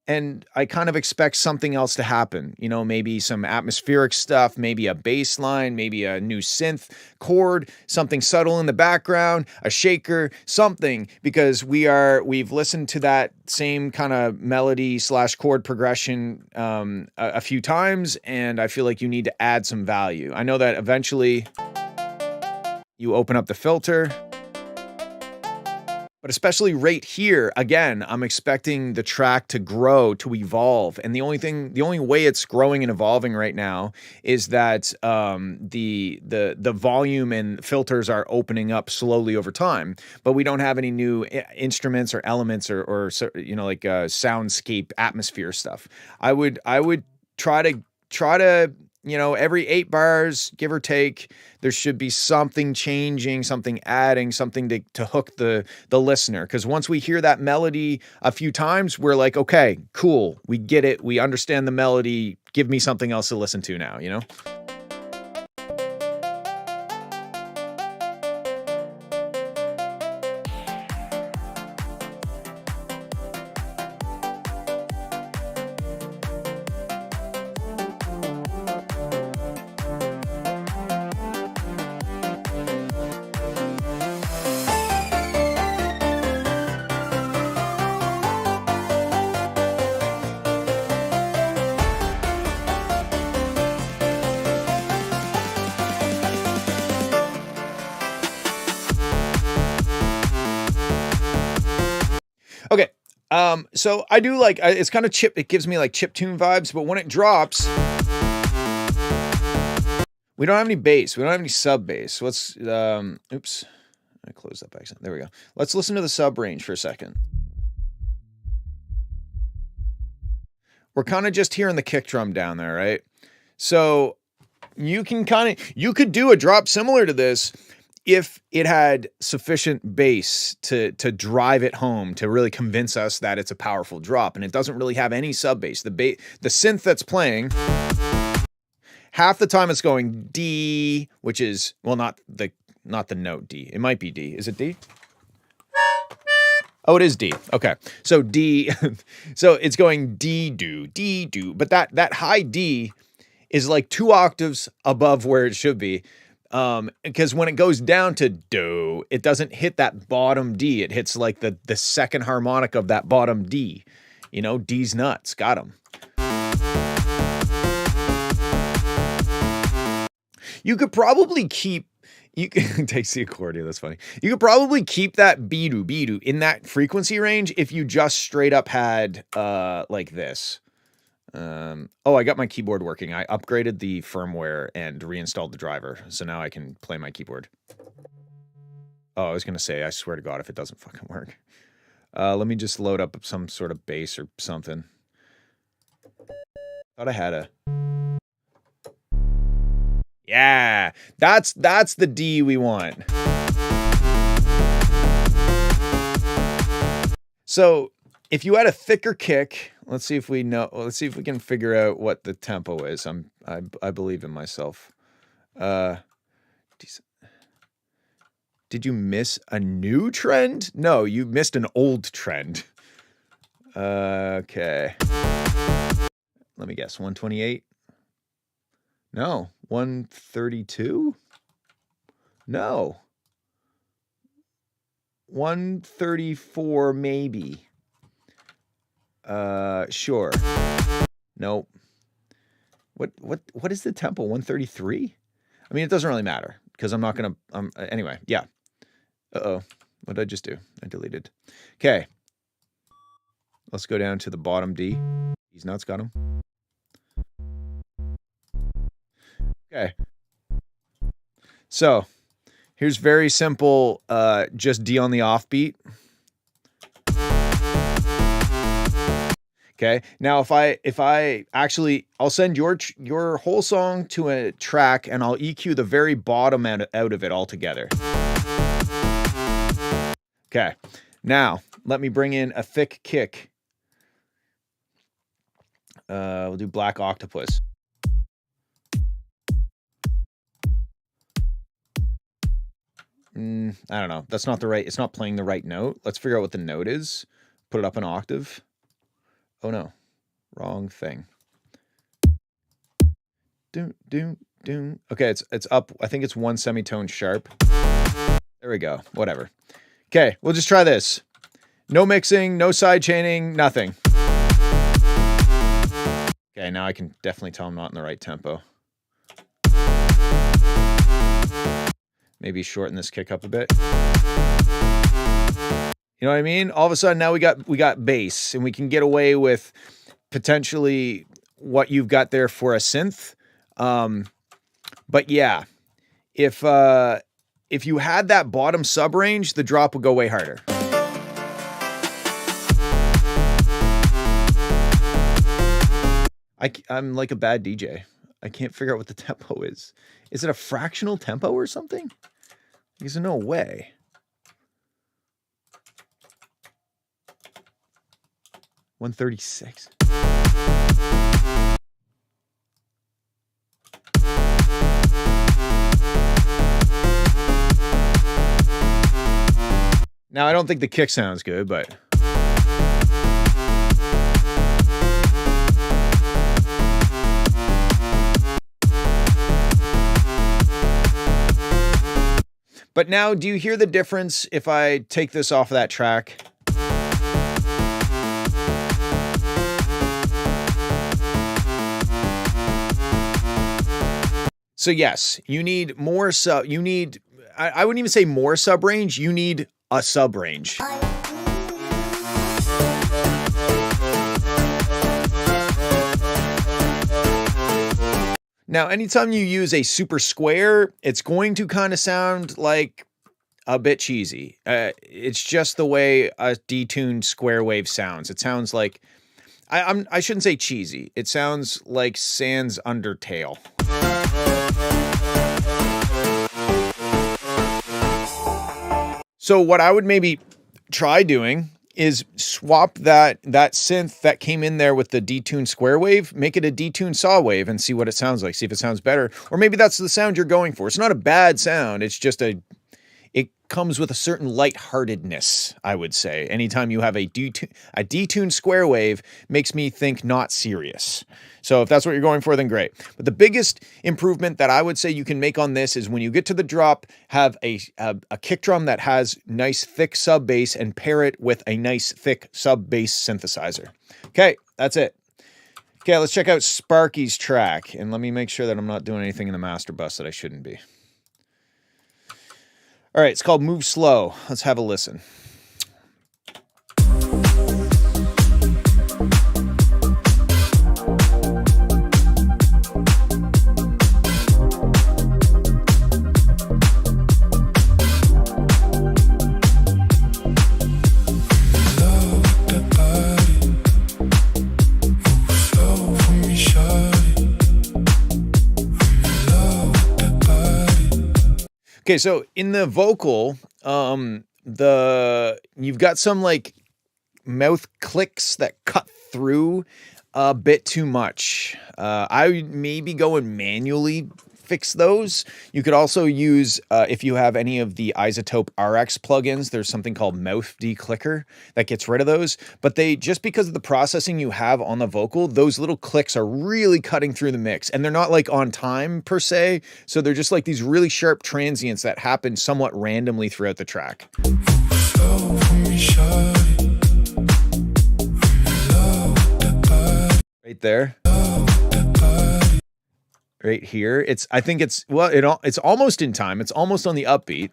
and I kind of expect something else to happen. Maybe some atmospheric stuff, maybe a bass line, maybe a new synth chord, something subtle in the background, a shaker, something, because we've listened to that same kind of melody / chord progression a few times, and I feel like you need to add some value. I know that eventually you open up the filter But especially right here, again, I'm expecting the track to grow, to evolve. And the only way it's growing and evolving right now is that the volume and filters are opening up slowly over time. But we don't have any new instruments or elements or you know, like soundscape atmosphere stuff. I would try to you know, every 8 bars, give or take, there should be something changing, something adding, something to hook the listener. Because once we hear that melody a few times, we're like, okay, cool, we get it, we understand the melody. Give me something else to listen to now, you know? Okay. So I do like, it's kind of chip. It gives me like chiptune vibes, but when it drops, we don't have any bass. We don't have any sub bass. Let's, oops, I closed that by accident. There we go. Let's listen to the sub range for a second. We're kind of just hearing the kick drum down there, right? So you could do a drop similar to this if it had sufficient bass to drive it home, to really convince us that it's a powerful drop, and it doesn't really have any sub bass. The synth that's playing, half the time it's going D, which is, well, not the note D. It might be D. Is it D? Oh, it is D. Okay. So D, so it's going D do, but that high D is like 2 octaves above where it should be. Because when it goes down to do, it doesn't hit that bottom D. It hits like the second harmonic of that bottom D. You know, D's nuts. Got him. You could probably keep, you can takes the accordion. That's funny. You could probably keep that be-do in that frequency range if you just straight up had, like this. Oh, I got my keyboard working. I upgraded the firmware and reinstalled the driver. So now I can play my keyboard. Oh, I was going to say, I swear to God, if it doesn't fucking work. Let me just load up some sort of bass or something. Thought I had a... Yeah, that's the D we want. So if you had a thicker kick, let's see if we can figure out what the tempo is. I believe in myself. Did you miss a new trend? No, you missed an old trend. Okay. Let me guess, 128? No, 132? No. 134 maybe. Sure. Nope. What is the tempo? 133? I mean, it doesn't really matter because I'm not gonna. Anyway, yeah. Uh-oh. What did I just do? I deleted. Okay. Let's go down to the bottom D. He's nuts. Got him. Okay. So here's very simple. Just D on the offbeat. Okay. Now, if I actually, I'll send your whole song to a track and I'll EQ the very bottom out of it altogether. Okay. Now, let me bring in a thick kick. We'll do Black Octopus. I don't know. That's not the right, it's not playing the right note. Let's figure out what the note is. Put it up an octave. Oh no, wrong thing. Okay, it's up. I think it's 1 semitone sharp. There we go. Whatever. Okay, we'll just try this. No mixing, no side chaining, nothing. Okay, now I can definitely tell I'm not in the right tempo. Maybe shorten this kick up a bit. You know what I mean? All of a sudden now we got bass, and we can get away with potentially what you've got there for a synth. But yeah, if you had that bottom sub range, the drop would go way harder. I'm like a bad DJ. I can't figure out what the tempo is. Is it a fractional tempo or something? There's no way. $136. Now, I don't think the kick sounds good, but... But now, do you hear the difference if I take this off of that track? So yes, you need more sub, you need, I wouldn't even say more sub range, you need a sub range. Now, anytime you use a super square, it's going to kind of sound like a bit cheesy. It's just the way a detuned square wave sounds. It sounds like, I shouldn't say cheesy. It sounds like Sans Undertale. So what I would maybe try doing is swap that synth that came in there with the detuned square wave, make it a detuned saw wave and see what it sounds like. See if it sounds better. Or maybe that's the sound you're going for. It's not a bad sound. It's just it comes with a certain lightheartedness, I would say. Anytime you have a detuned square wave, makes me think not serious. So if that's what you're going for, then great. But the biggest improvement that I would say you can make on this is when you get to the drop, have a kick drum that has nice thick sub bass and pair it with a nice thick sub bass synthesizer. Okay, that's it. Okay, let's check out Sparky's track. And let me make sure that I'm not doing anything in the master bus that I shouldn't be. All right, it's called Move Slow. Let's have a listen. Okay, so in the vocal, you've got some like mouth clicks that cut through a bit too much. I would maybe go and manually fix those. You could also use, if you have any of the Isotope RX plugins, there's something called Mouth Declicker that gets rid of those. But just because of the processing you have on the vocal, those little clicks are really cutting through the mix. And they're not like on time per se. So they're just like these really sharp transients that happen somewhat randomly throughout the track. Right there. Right here, I think it's almost in time. It's almost on the upbeat.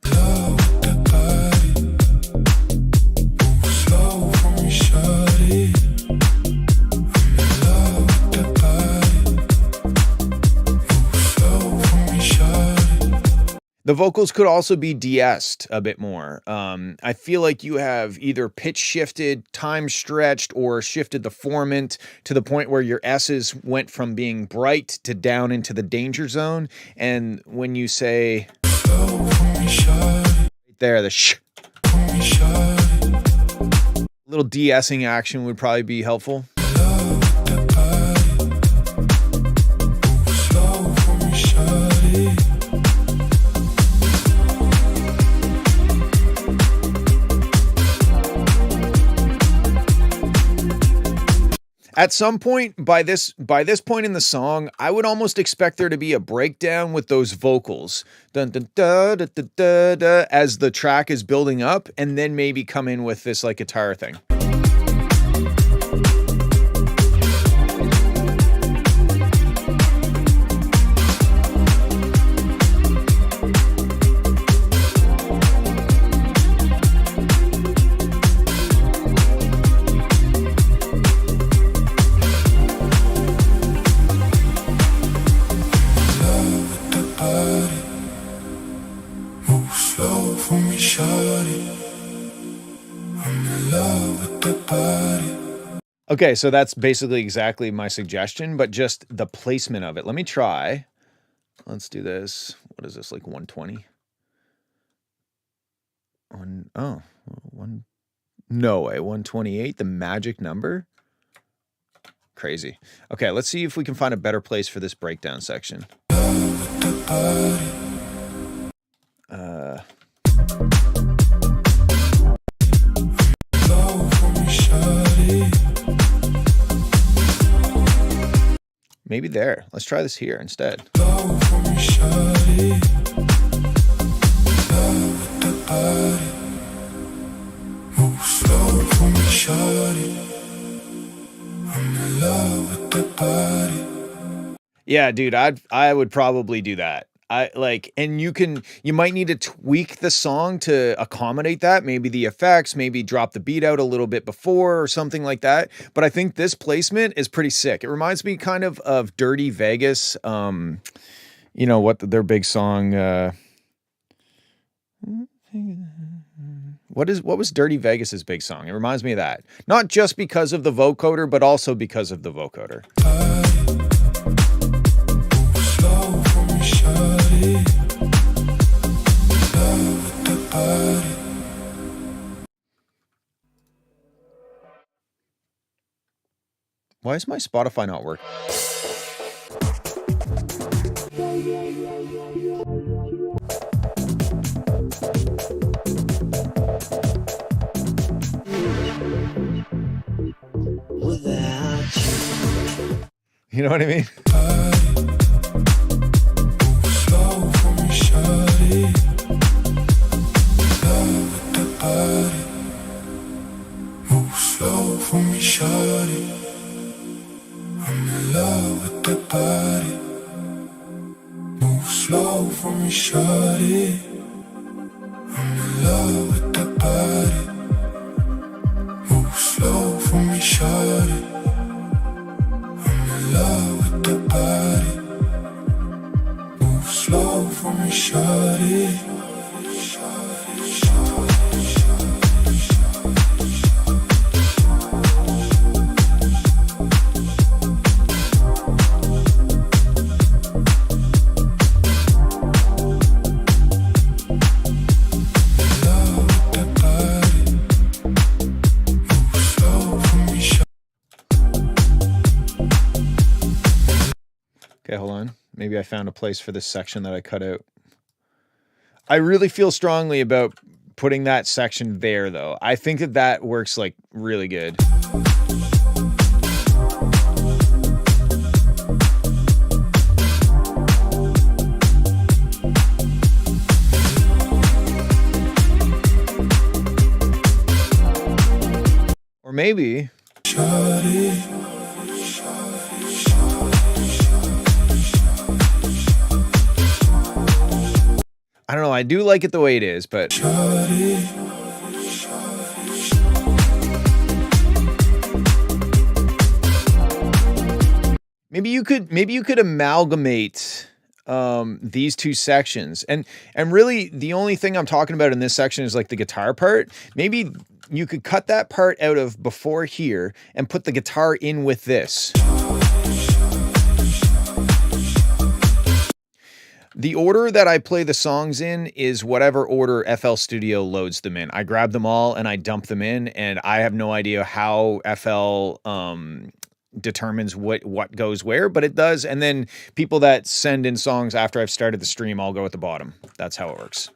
The vocals could also be de-essed a bit more. I feel like you have either pitch shifted, time stretched, or shifted the formant to the point where your S's went from being bright to down into the danger zone. And when you say right there, the sh, little de-essing action would probably be helpful. At some point, by this point in the song, I would almost expect there to be a breakdown with those vocals, dun, dun, da, da, da, da, da, as the track is building up, and then maybe come in with this like guitar thing. Okay, so that's basically exactly my suggestion, but just the placement of it. Let me try. Let's do this. What is this, like 120? No way, 128, the magic number? Crazy. Okay, let's see if we can find a better place for this breakdown section. Maybe there. Let's try this here instead. Yeah, dude, I would probably do that. And you might need to tweak the song to accommodate that. Maybe the effects, maybe drop the beat out a little bit before or something like that. But I think this placement is pretty sick. It reminds me kind of Dirty Vegas. You know what their big song, what was Dirty Vegas's big song? It reminds me of that. Not just because of the vocoder, but also because of the vocoder. Why is my Spotify not working? You know what I mean? Move slow for me, shawty. I'm in love with that body. Move slow for me, shawty. I'm in love with that body. Move slow for me, shawty. I'm in love with that body. Move slow for me, shawty. Okay, hold on. Maybe I found a place for this section that I cut out. I really feel strongly about putting that section there, though. I think that works, like, really good. Or maybe... I don't know, I do like it the way it is, but... Maybe you could amalgamate these two sections. And really the only thing I'm talking about in this section is like the guitar part. Maybe you could cut that part out of before here and put the guitar in with this. The order that I play the songs in is whatever order FL Studio loads them in. I grab them all and I dump them in, and I have no idea how FL determines what goes where, but it does. And then people that send in songs after I've started the stream, I'll go at the bottom. That's how it works.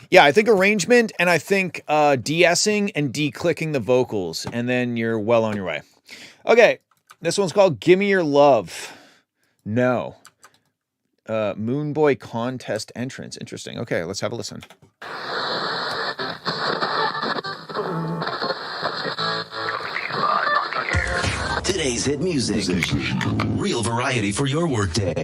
Yeah, I think arrangement, and I think de-essing and de-clicking the vocals, and then you're well on your way. Okay, this one's called Gimme Your Love. No. Moon Boy contest entrance. Interesting. Okay, let's have a listen. Today's hit music. Real variety for your workday.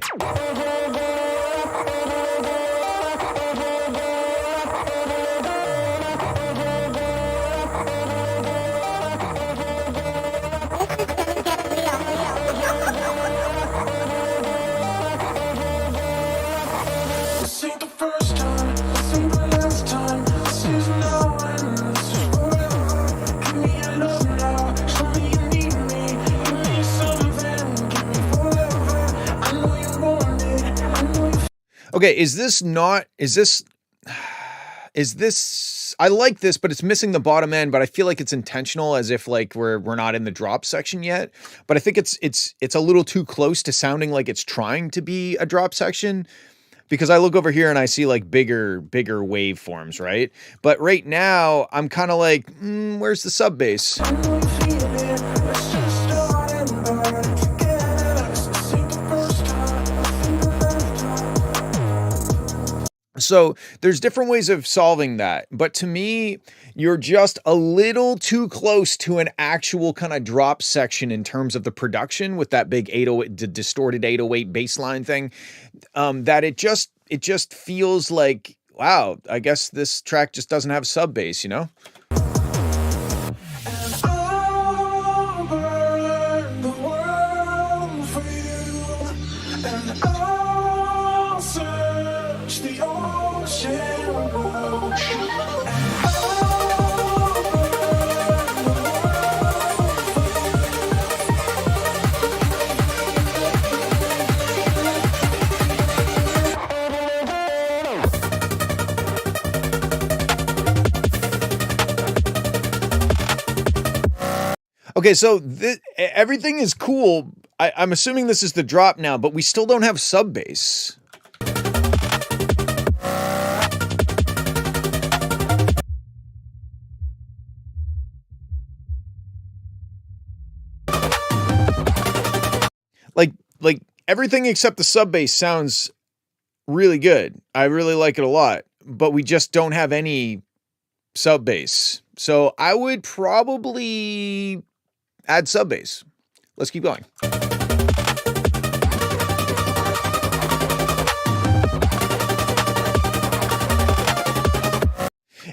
Okay, is this, I like this, but it's missing the bottom end, but I feel like it's intentional, as if like we're not in the drop section yet. But I think it's a little too close to sounding like it's trying to be a drop section, because I look over here and I see like bigger waveforms, right? But right now I'm kind of like, where's the sub bass? So there's different ways of solving that, but to me, you're just a little too close to an actual kind of drop section in terms of the production with that big 808, distorted 808 bass line thing, that it just feels like, wow, I guess this track just doesn't have sub bass, you know? I'll burn the world for you, and I'll search the ocean blue, and I'll burn the Okay, so everything is cool. I'm assuming this is the drop now, but we still don't have sub bass. Like everything except the sub bass sounds really good. I really like it a lot, but we just don't have any sub bass. So I would probably add sub bass. Let's keep going.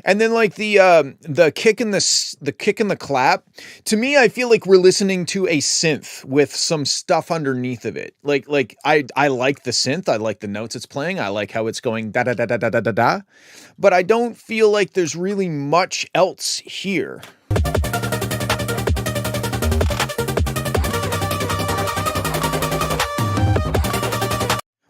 And then like the kick and the clap, to me, I feel like we're listening to a synth with some stuff underneath of it. Like I like the synth, I like the notes it's playing, I like how it's going da da da da da da da da, but I don't feel like there's really much else here.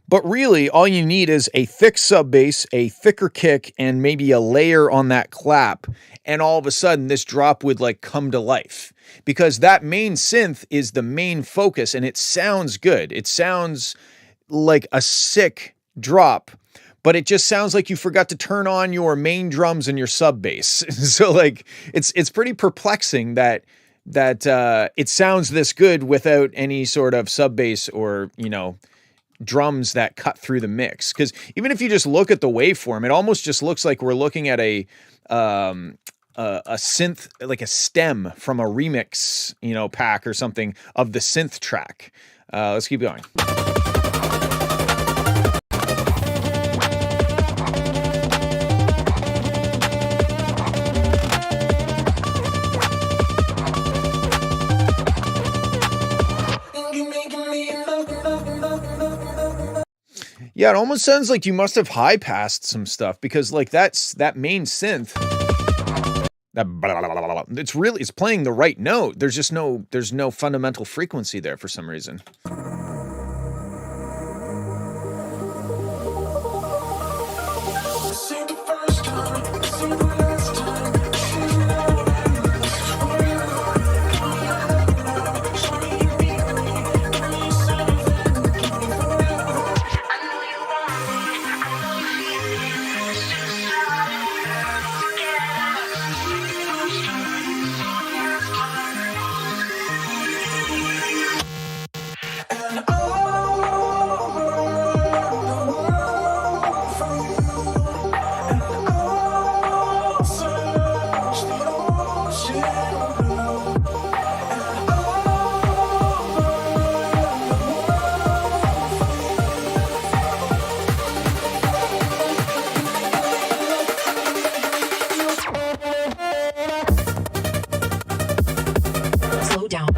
But really, all you need is a thick sub bass, a thicker kick, and maybe a layer on that clap. And all of a sudden, this drop would like come to life. Because that main synth is the main focus, and it sounds good. It sounds like a sick drop, but it just sounds like you forgot to turn on your main drums and your sub bass. So like, it's pretty perplexing that it sounds this good without any sort of sub bass or, you know, drums that cut through the mix. Because even if you just look at the waveform, it almost just looks like we're looking at a synth, like a stem from a remix, you know, pack or something of the synth track. Let's keep going. Yeah, it almost sounds like you must have high passed some stuff, because like that main synth, that blah, blah, blah, blah, blah, it's playing the right note. There's no fundamental frequency there for some reason. Slow down.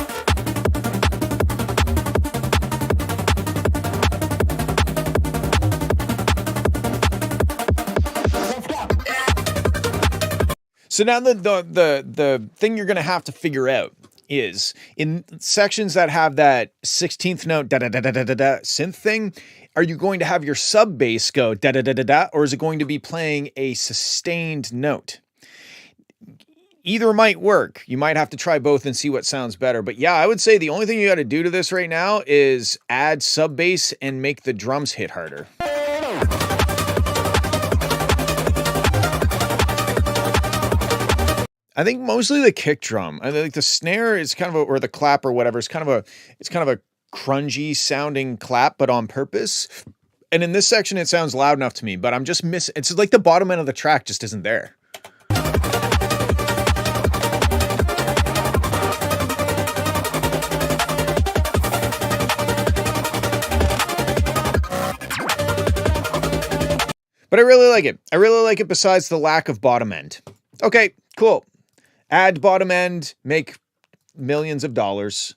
So now the thing you're going to have to figure out is in sections that have that 16th note da da da da da da da synth thing. Are you going to have your sub bass go da da da da da, or is it going to be playing a sustained note? Either might work. You might have to try both and see what sounds better. But yeah, I would say the only thing you got to do to this right now is add sub bass and make the drums hit harder. I think mostly the kick drum. I think the snare is kind of or the clap or whatever is kind of a crungy sounding clap, but on purpose. And in this section, it sounds loud enough to me, but I'm just missing. It's like the bottom end of the track just isn't there. But I really like it. I really like it besides the lack of bottom end. Okay, cool. Add bottom end, make millions of dollars.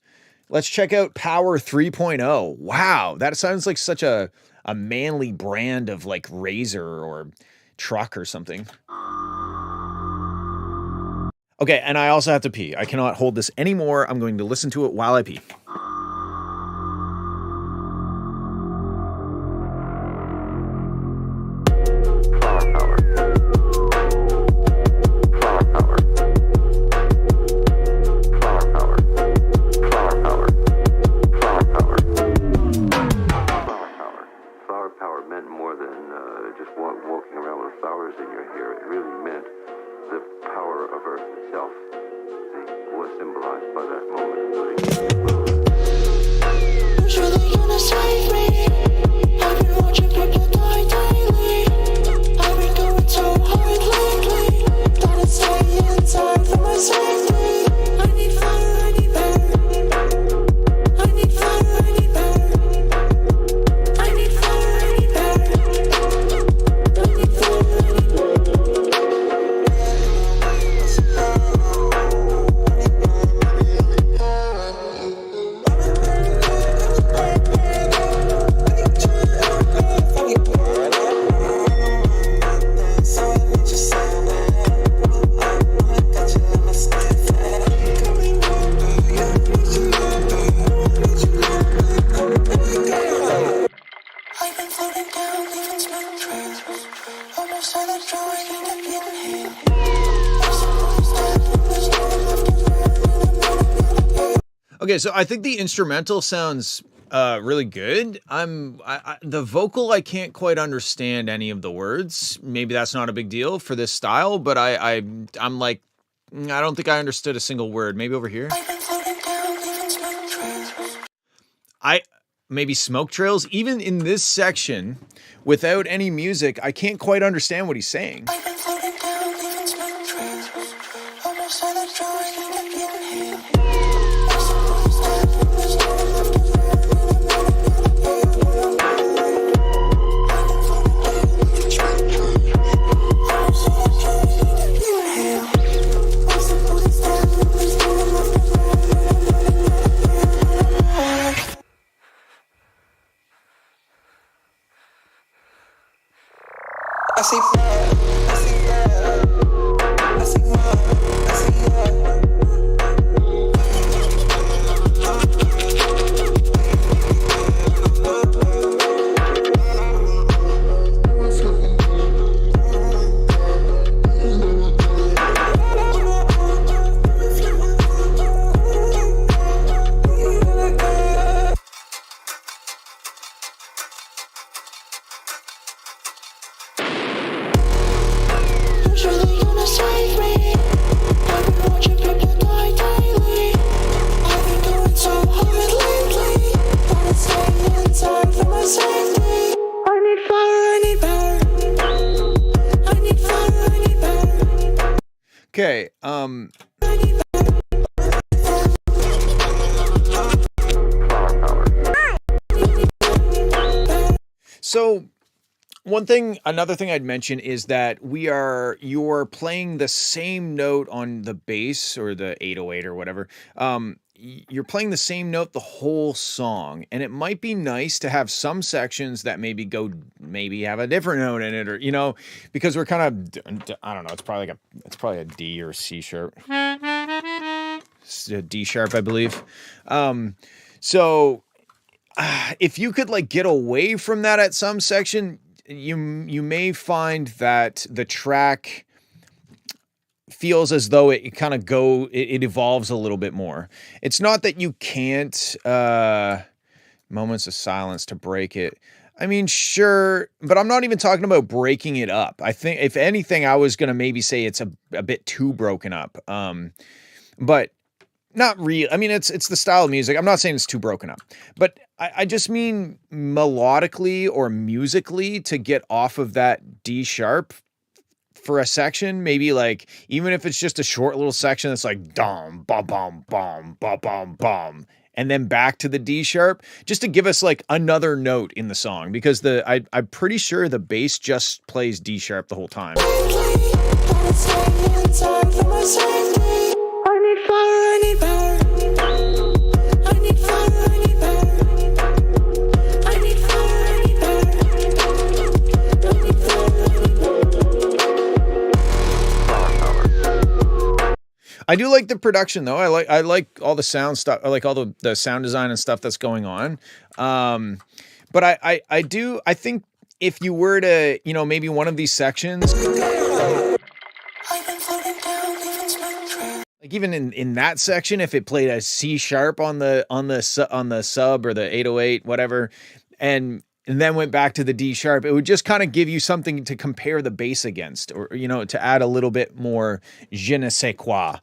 Let's check out Power 3.0. Wow, that sounds like such a manly brand of like razor or truck or something. Okay, and I also have to pee. I cannot hold this anymore. I'm going to listen to it while I pee. Okay, so I think the instrumental sounds really good. The vocal, I can't quite understand any of the words. Maybe that's not a big deal for this style, but I'm like, I don't think I understood a single word. Maybe over here. Maybe smoke trails. Even in this section, without any music, I can't quite understand what he's saying. Okay, so another thing I'd mention is that you're playing the same note on the bass or the 808 or whatever. You're playing the same note the whole song, and it might be nice to have some sections that maybe have a different note in it, or because we're kind of, I don't know, it's probably a D or C sharp. It's a D sharp, I believe. So if you could like get away from that at some section, you may find that the track feels as though it kind of it evolves a little bit more. It's not that you can't moments of silence to break it. I mean, sure, but I'm not even talking about breaking it up. I think if anything, I was going to maybe say it's a bit too broken up. But not real. I mean, it's the style of music. I'm not saying it's too broken up, but I just mean melodically or musically to get off of that D sharp for a section, maybe like, even if it's just a short little section that's like dum bum bum bum bum bum bum, and then back to the D sharp, just to give us like another note in the song, because I'm pretty sure the bass just plays D sharp the whole time. I do like the production though. I like all the sound stuff. I like all the sound design and stuff that's going on. But I think if you were to, maybe one of these sections, like even in that section, if it played a C sharp on the sub or the 808, whatever, and then went back to the D sharp, it would just kind of give you something to compare the bass against, or, to add a little bit more je ne sais quoi.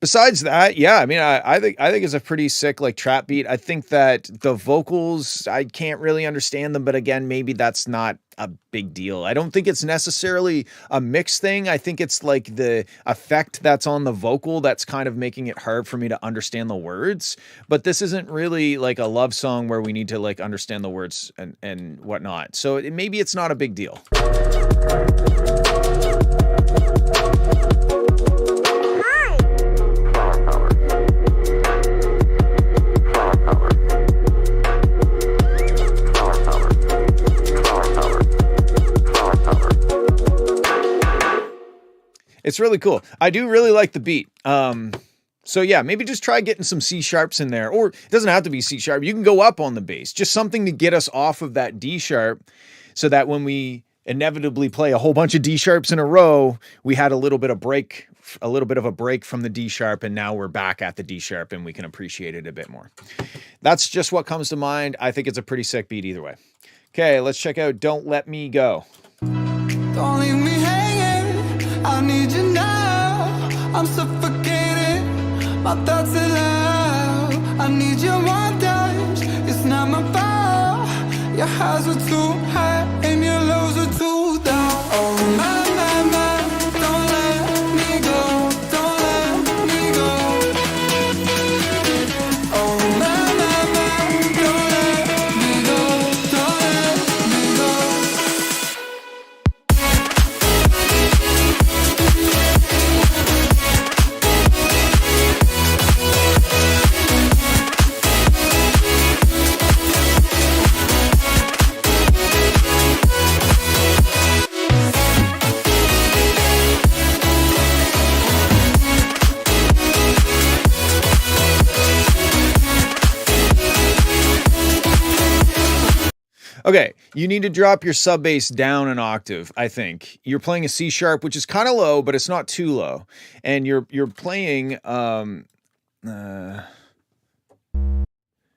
Besides that, yeah, I mean, I think it's a pretty sick, like, trap beat. I think that the vocals, I can't really understand them, but again, maybe that's not a big deal. I don't think it's necessarily a mix thing. I think it's like the effect that's on the vocal that's kind of making it hard for me to understand the words. But this isn't really like a love song where we need to like understand the words and whatnot. So maybe it's not a big deal. It's really cool. I do really like the beat. So yeah, maybe just try getting some C sharps in there, or it doesn't have to be C sharp. You can go up on the bass, just something to get us off of that D sharp, so that when we inevitably play a whole bunch of D sharps in a row, we had a little bit of a break from the D sharp, and now we're back at the D sharp and we can appreciate it a bit more. That's just what comes to mind. I think it's a pretty sick beat either way. Okay, let's check out Don't Let Me Go. Don't leave me hanging, I need you now. I'm suffocating, my thoughts are loud. I need your one touch, it's not my fault. Your highs were too high and your lows were too down. Oh my, don't let me go, don't let me go. Oh my, don't let me go, don't let me go. Okay, you need to drop your sub bass down an octave, I think. You're playing a C sharp, which is kind of low, but it's not too low. And you're playing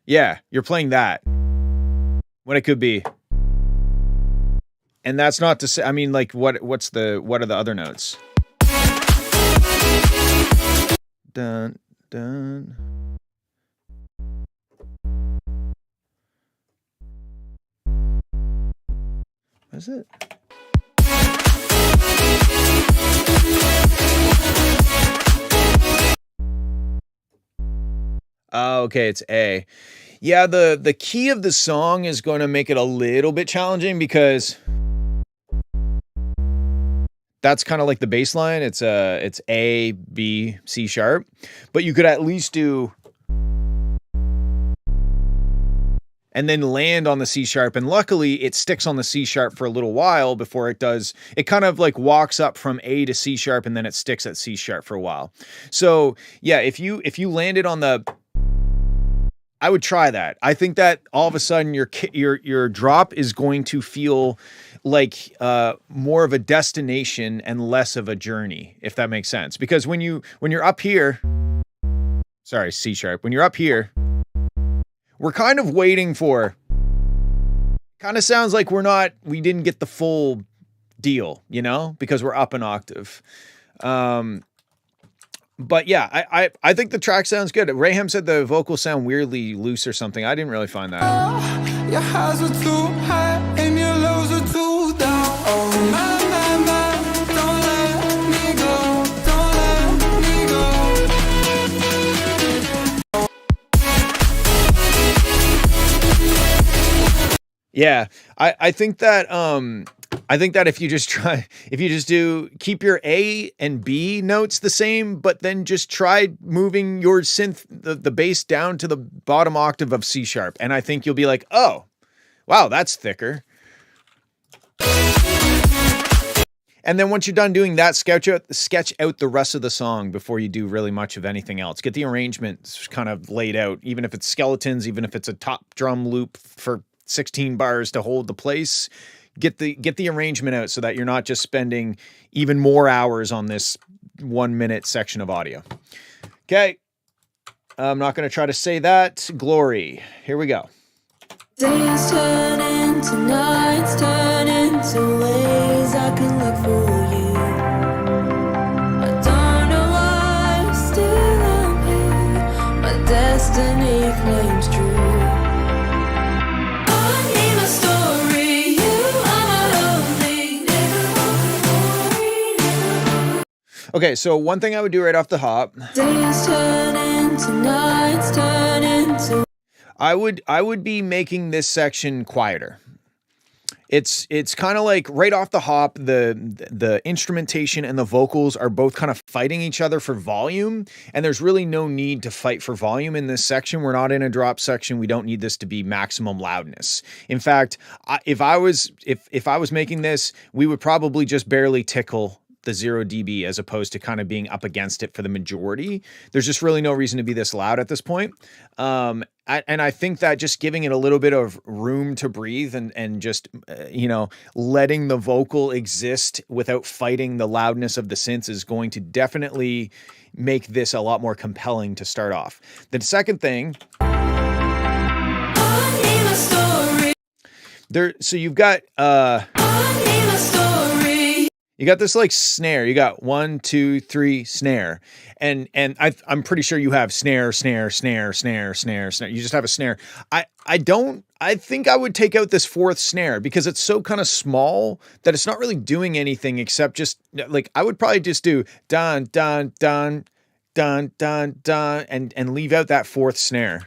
yeah, you're playing that when it could be. And that's not to say, I mean, like, what are the other notes? Dun dun. Is it? Oh, okay, it's A. Yeah, the key of the song is going to make it a little bit challenging, because that's kind of like the bass line. It's A, B, C sharp, but you could at least do, and then land on the C sharp. And luckily it sticks on the C sharp for a little while before it kind of like walks up from A to C sharp, and then it sticks at C sharp for a while. So yeah, if you landed on I would try that. I think that all of a sudden your drop is going to feel like more of a destination and less of a journey, if that makes sense. Because when you're up here, sorry, C sharp, when you're up here, we're kind of waiting for, kind of sounds like we didn't get the full deal, you know, because we're up an octave. But yeah, I think the track sounds good. Raham said the vocals sound weirdly loose or something. I didn't really find that. Your highs are too high and your lows are too down. Oh my, don't let me go, don't let me go. Yeah, I think that if you just keep your A and B notes the same, but then just try moving your synth, the bass down to the bottom octave of C sharp. And I think you'll be like, oh, wow, that's thicker. And then once you're done doing that, sketch out the rest of the song before you do really much of anything else. Get the arrangement kind of laid out, even if it's skeletons, even if it's a top drum loop for 16 bars to hold the place. Get the arrangement out so that you're not just spending even more hours on this 1 minute section of audio. Okay. I'm not going to try to say that. Glory. Here we go. Days turn into nights, turn into ways I can look for you. I don't know why I still am here. My destiny claims true. I need my story, you are my only. Okay, so one thing I would do right off the hop. Days turn into nights, turn into. I would be making this section quieter. It's kind of like right off the hop, the instrumentation and the vocals are both kind of fighting each other for volume, and there's really no need to fight for volume in this section. We're not in a drop section. We don't need this to be maximum loudness. In fact, if I was making this, we would probably just barely tickle the 0 dB as opposed to kind of being up against it for the majority. There's just really no reason to be this loud at this point. And I think that just giving it a little bit of room to breathe and just, letting the vocal exist without fighting the loudness of the synths is going to definitely make this a lot more compelling to start off. The second thing, so you've got, you got this like snare. You got 1, 2, 3 snare, and I'm pretty sure you have snare, snare, snare, snare, snare, snare. You just have a snare. I think I would take out this fourth snare because it's so kind of small that it's not really doing anything except just like I would probably just do dun dun dun dun dun dun and leave out that fourth snare.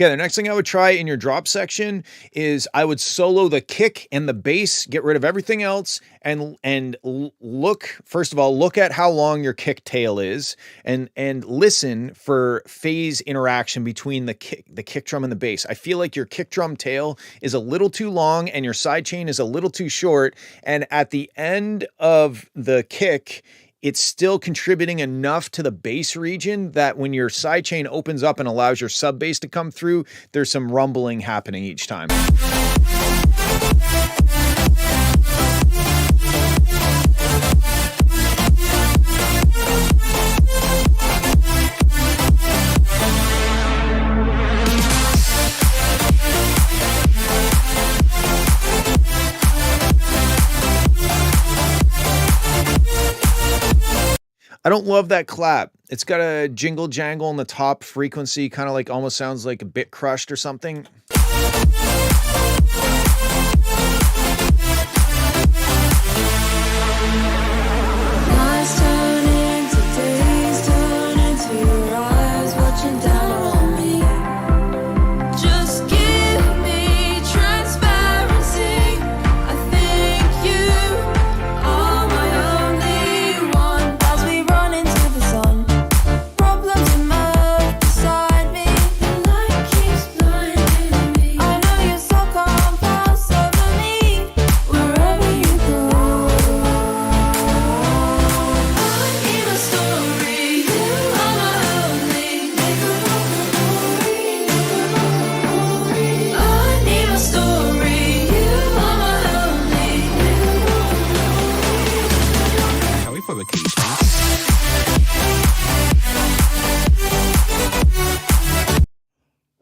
Okay, the next thing I would try in your drop section is I would solo the kick and the bass, get rid of everything else, and look, first of all, look at how long your kick tail is and listen for phase interaction between the kick drum and the bass. I feel like your kick drum tail is a little too long and your side chain is a little too short, and at the end of the kick, it's still contributing enough to the bass region that when your sidechain opens up and allows your sub bass to come through, there's some rumbling happening each time. I don't love that clap. It's got a jingle jangle on the top frequency, kind of like almost sounds like a bit crushed or something.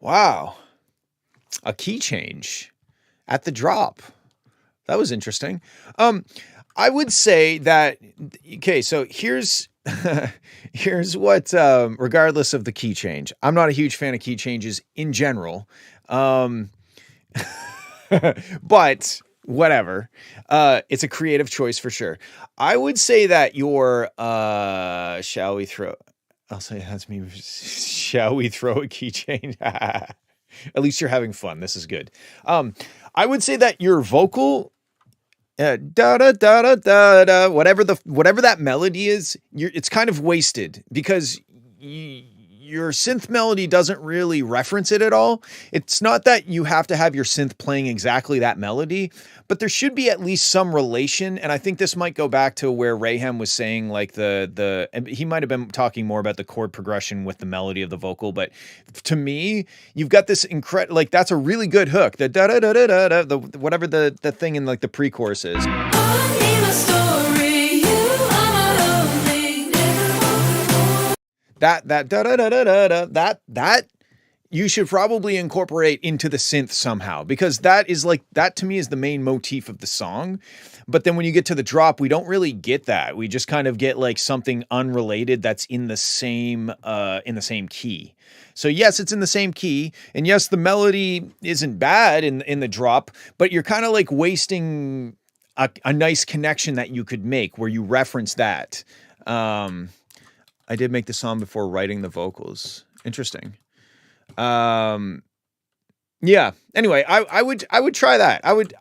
Wow. A key change at the drop. That was interesting. I would say that, okay, so here's here's what, regardless of the key change, I'm not a huge fan of key changes in general. But whatever. It's a creative choice for sure. I would say that your, shall we throw, I'll say that's me. Shall we throw a key change? At least you're having fun. This is good. I would say that your vocal, da da da da da da, whatever that melody is, it's kind of wasted because your synth melody doesn't really reference it at all. It's not that you have to have your synth playing exactly that melody, but there should be at least some relation. And I think this might go back to where Rayhem was saying, like and he might have been talking more about the chord progression with the melody of the vocal. But to me, you've got this incredible, like, that's a really good hook. The da da da da da, the whatever the thing in like the pre-chorus is. That da da da da da da, that you should probably incorporate into the synth somehow, because that is like, that to me is the main motif of the song. But then when you get to the drop, we don't really get that. We just kind of get like something unrelated that's in the same key. So yes, it's in the same key, and yes, the melody isn't bad in the drop, but you're kind of like wasting a nice connection that you could make where you reference that. I did make the song before writing the vocals. Interesting. Yeah. Anyway, I would try that. I would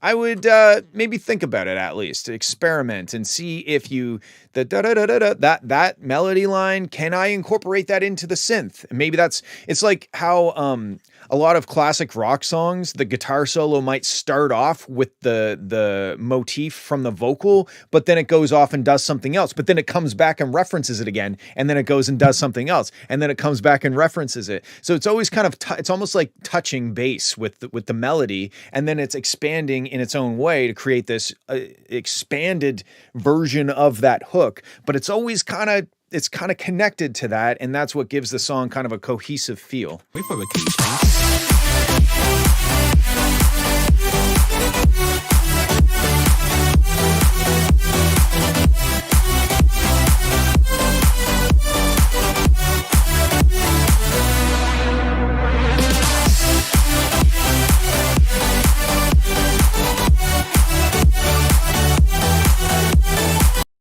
maybe think about it, at least experiment and see if the da da da da da, that melody line, can I incorporate that into the synth? And maybe it's like how a lot of classic rock songs, the guitar solo might start off with the motif from the vocal, but then it goes off and does something else. But then it comes back and references it again, and then it goes and does something else, and then it comes back and references it. So it's always kind of it's almost like touching base with the melody, and then it's expanding in its own way to create this expanded version of that hook. But it's always kind of connected to that, and that's what gives the song kind of a cohesive feel. Wait for the key change.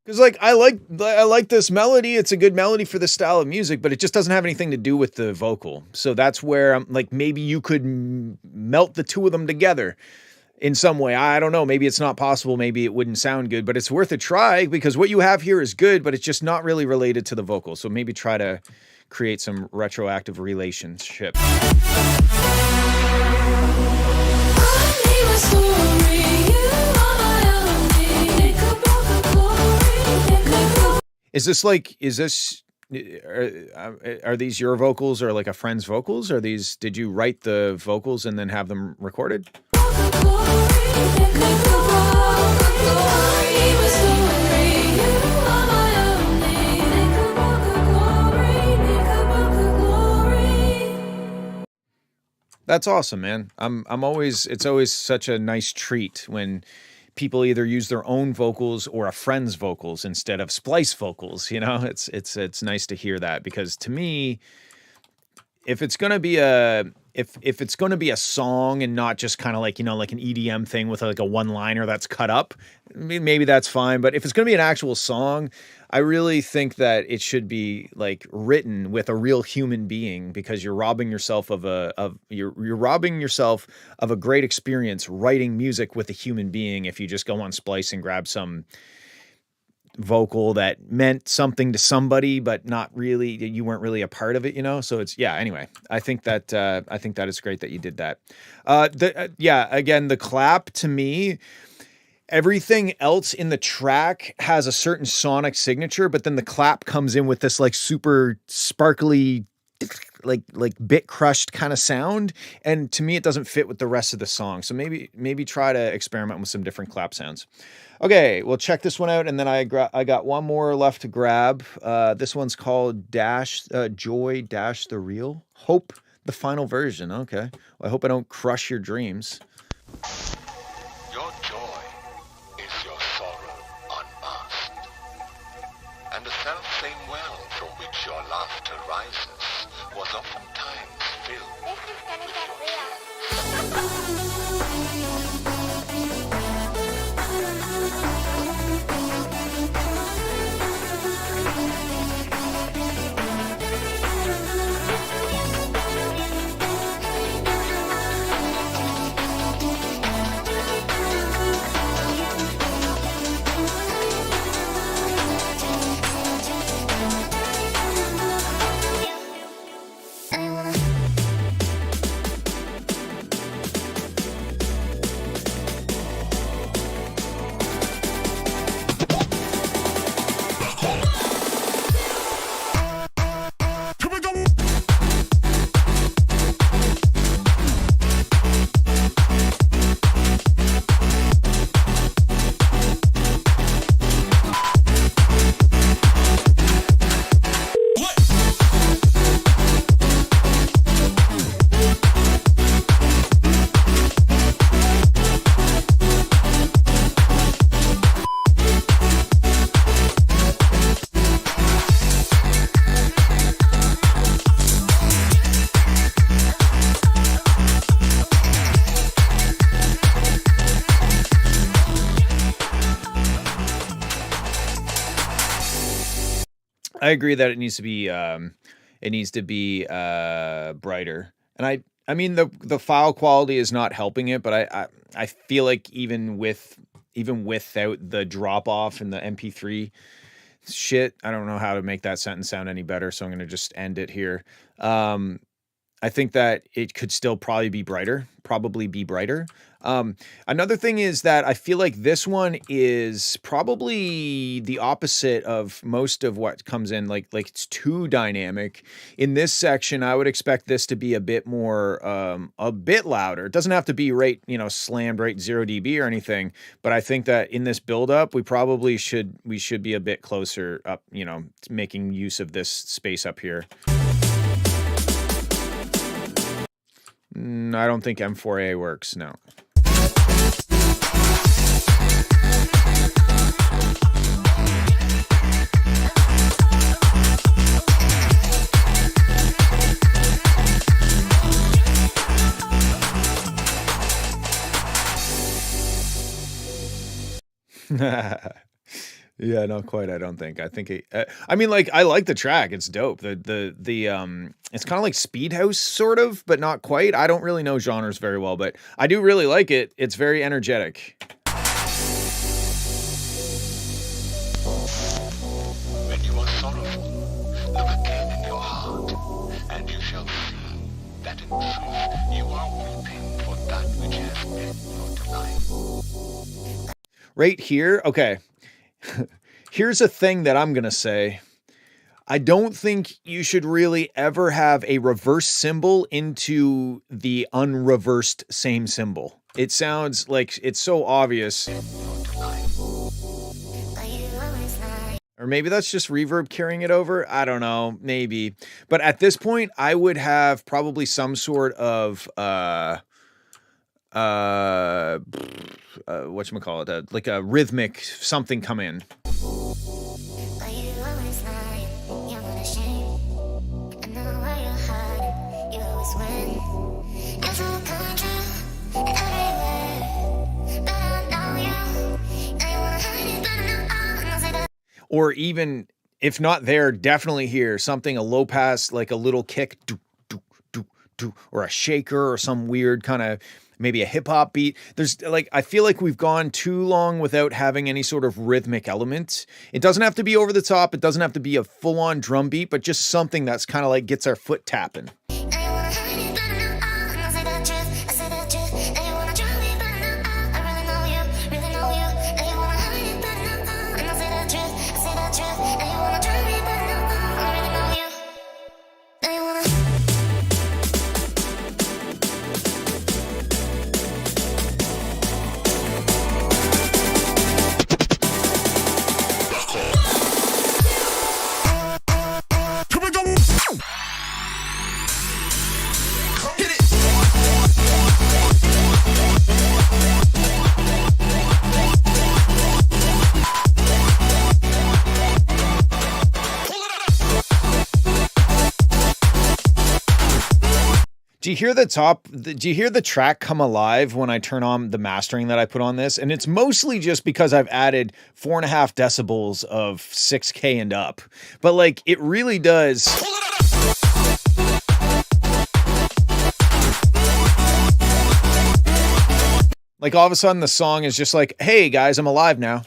Because like I like this melody. It's a good melody for the style of music, but it just doesn't have anything to do with the vocal. So that's where I'm like, maybe you could melt the two of them together in some way. I don't know. Maybe it's not possible. Maybe it wouldn't sound good, but it's worth a try, because what you have here is good, but it's just not really related to the vocal. So maybe try to create some retroactive relationship. Are these your vocals or like a friend's vocals? Did you write the vocals and then have them recorded? That's awesome, man. It's always such a nice treat when people either use their own vocals or a friend's vocals instead of splice vocals. You know, it's nice to hear that, because to me, if it's going to be if it's going to be a song and not just kind of like, you know, like an EDM thing with like a one-liner that's cut up, maybe that's fine. But if it's going to be an actual song, I really think that it should be like written with a real human being, because you're robbing yourself of you're robbing yourself of a great experience writing music with a human being if you just go on Splice and grab some vocal that meant something to somebody, but not really, you weren't really a part of it, you know? So it's, yeah, anyway, I think that is great that you did that. Again, the clap, to me, everything else in the track has a certain sonic signature, but then the clap comes in with this like super sparkly, like bit crushed kind of sound. And to me, it doesn't fit with the rest of the song. So maybe try to experiment with some different clap sounds. Okay, we'll check this one out, and then I got one more left to grab. This one's called Joy Dash the Real. Hope the final version. Okay. Well, I hope I don't crush your dreams. Your joy is your sorrow unmasked. And the self-same well from which your laughter rises was oftentimes filled This is gonna get real. I agree that it needs to be brighter. And I mean the file quality is not helping it, but I feel like even without the drop off in the MP3 shit, I don't know how to make that sentence sound any better, so I'm going to just end it here. I think that it could still probably be brighter. Another thing is that I feel like this one is probably the opposite of most of what comes in. Like it's too dynamic. In this section, I would expect this to be a bit more, a bit louder. It doesn't have to be right, slammed right 0 dB or anything. But I think that in this build-up, we should be a bit closer up, making use of this space up here. I don't think M4A works, no. Yeah, not quite. I don't think. I think I mean, like, I like the track. It's dope. It's kind of like Speed House, sort of, but not quite. I don't really know genres very well, but I do really like it. It's very energetic. When you are sorrowful, look again in your heart, and you shall see that in truth you are weeping for that which has been your delight. Right here, okay. Here's a thing that I'm going to say. I don't think you should really ever have a reverse symbol into the unreversed same symbol. It sounds like it's so obvious. Or maybe that's just reverb carrying it over. I don't know, maybe. But at this point, I would have probably some sort of whatchamacallit, like a rhythmic something come in. Or even if not there, definitely here something, a low pass, like a little kick, or a shaker, or some weird kind of, maybe a hip hop beat. There's like, I feel like we've gone too long without having any sort of rhythmic element. It doesn't have to be over the top. It doesn't have to be a full on drum beat, but just something that's kind of like gets our foot tapping. Do you hear do you hear the track come alive when I turn on the mastering that I put on this? And it's mostly just because I've added 4.5 decibels of 6K and up. But like, it really does. Like, all of a sudden the song is just like, hey guys, I'm alive now.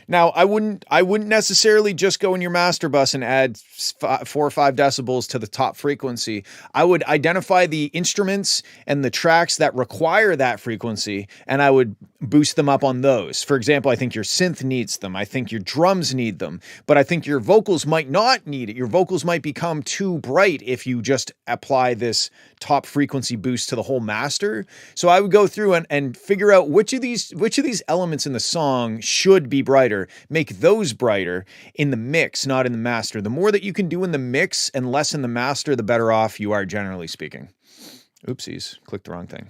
Now, I wouldn't necessarily just go in your master bus and add 4 or 5 decibels to the top frequency. I would identify the instruments and the tracks that require that frequency, and I would boost them up on those. For example, I think your synth needs them. I think your drums need them, but I think your vocals might not need it. Your vocals might become too bright if you just apply this top frequency boost to the whole master. So I would go through and figure out which of these elements in the song should be brighter. Make those brighter in the mix, not in the master. The more that you can do in the mix and less in the master, the better off you are, generally speaking. Oopsies, clicked the wrong thing.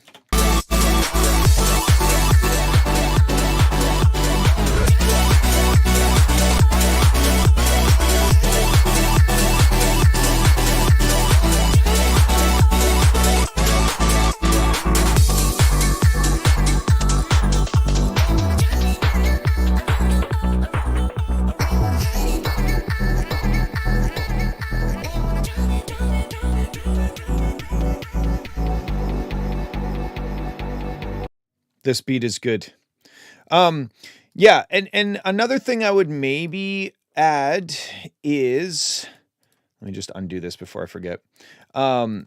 This beat is good. Yeah, and another thing I would maybe add is, let me just undo this before I forget. The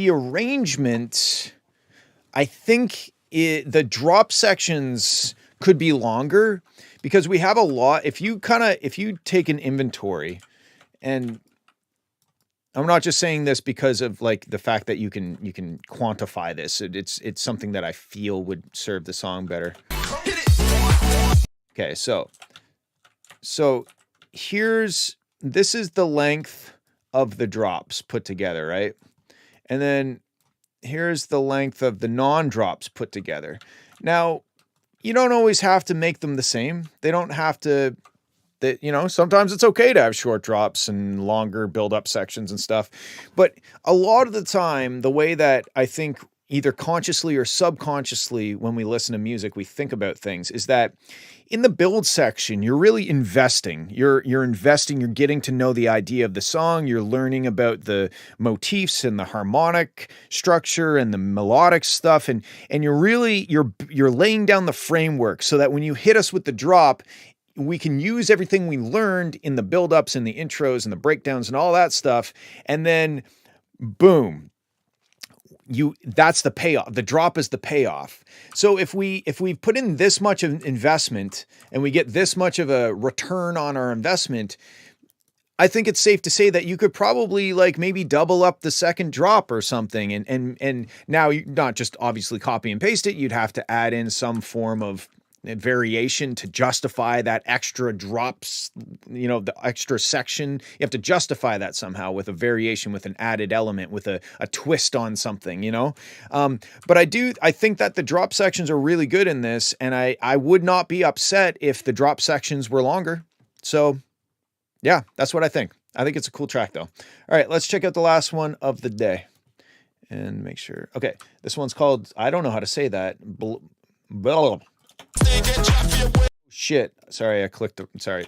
arrangement, I think the drop sections could be longer because we have a lot. If you take an inventory, and I'm not just saying this because of like the fact that you can quantify this. It's something that I feel would serve the song better. Okay, so this is the length of the drops put together, right? And then here's the length of the non-drops put together. Now, you don't always have to make them the same. They don't have to. That, you know, sometimes it's okay to have short drops and longer build-up sections and stuff. But a lot of the time, the way that I think either consciously or subconsciously when we listen to music, we think about things is that in the build section, you're really investing. You're investing, you're getting to know the idea of the song, you're learning about the motifs and the harmonic structure and the melodic stuff, and you're laying down the framework so that when you hit us with the drop, we can use everything we learned in the build-ups and the intros and the breakdowns and all that stuff. And then boom, that's the payoff. The drop is the payoff. So if we put in this much of investment and we get this much of a return on our investment, I think it's safe to say that you could probably like maybe double up the second drop or something. And now you not just obviously copy and paste it. You'd have to add in some form of variation to justify that extra drops, you know, the extra section. You have to justify that somehow with a variation, with an added element, with a twist on something, you know? But I think that the drop sections are really good in this, and I would not be upset if the drop sections were longer. So yeah, that's what I think. I think it's a cool track though. All right, let's check out the last one of the day and make sure. Okay, this one's called, I don't know how to say that. Shit. Sorry, I clicked. Sorry.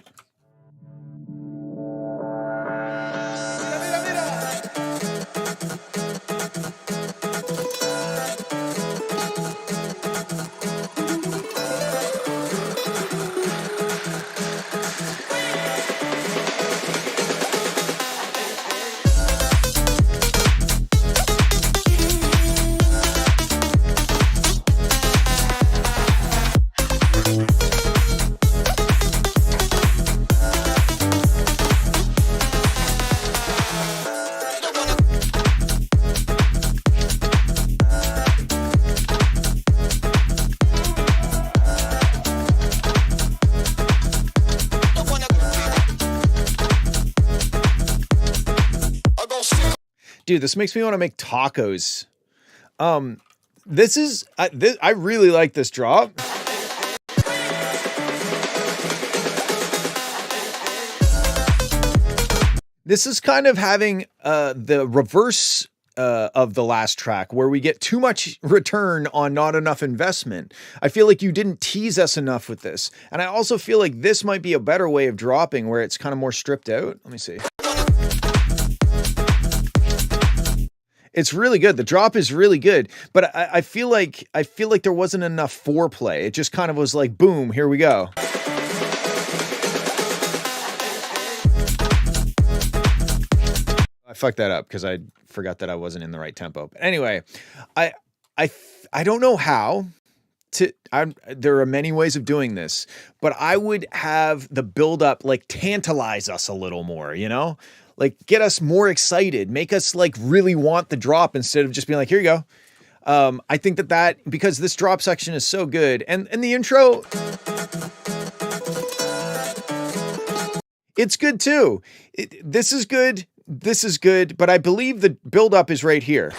Dude, this makes me want to make tacos. This is I really like this drop. This is kind of having the reverse of the last track, where we get too much return on not enough investment. I feel like you didn't tease us enough with this. And I also feel like this might be a better way of dropping, where it's kind of more stripped out. Let me see. It's really good. The drop is really good, but I feel like there wasn't enough foreplay. It just kind of was like, boom, here we go. I fucked that up because I forgot that I wasn't in the right tempo. But anyway, I don't know how to. There are many ways of doing this, but I would have the build up like tantalize us a little more, you know? Like get us more excited, make us like really want the drop instead of just being like, here you go. I think that because this drop section is so good, and the intro, it's good too. This is good, but I believe the buildup is right here.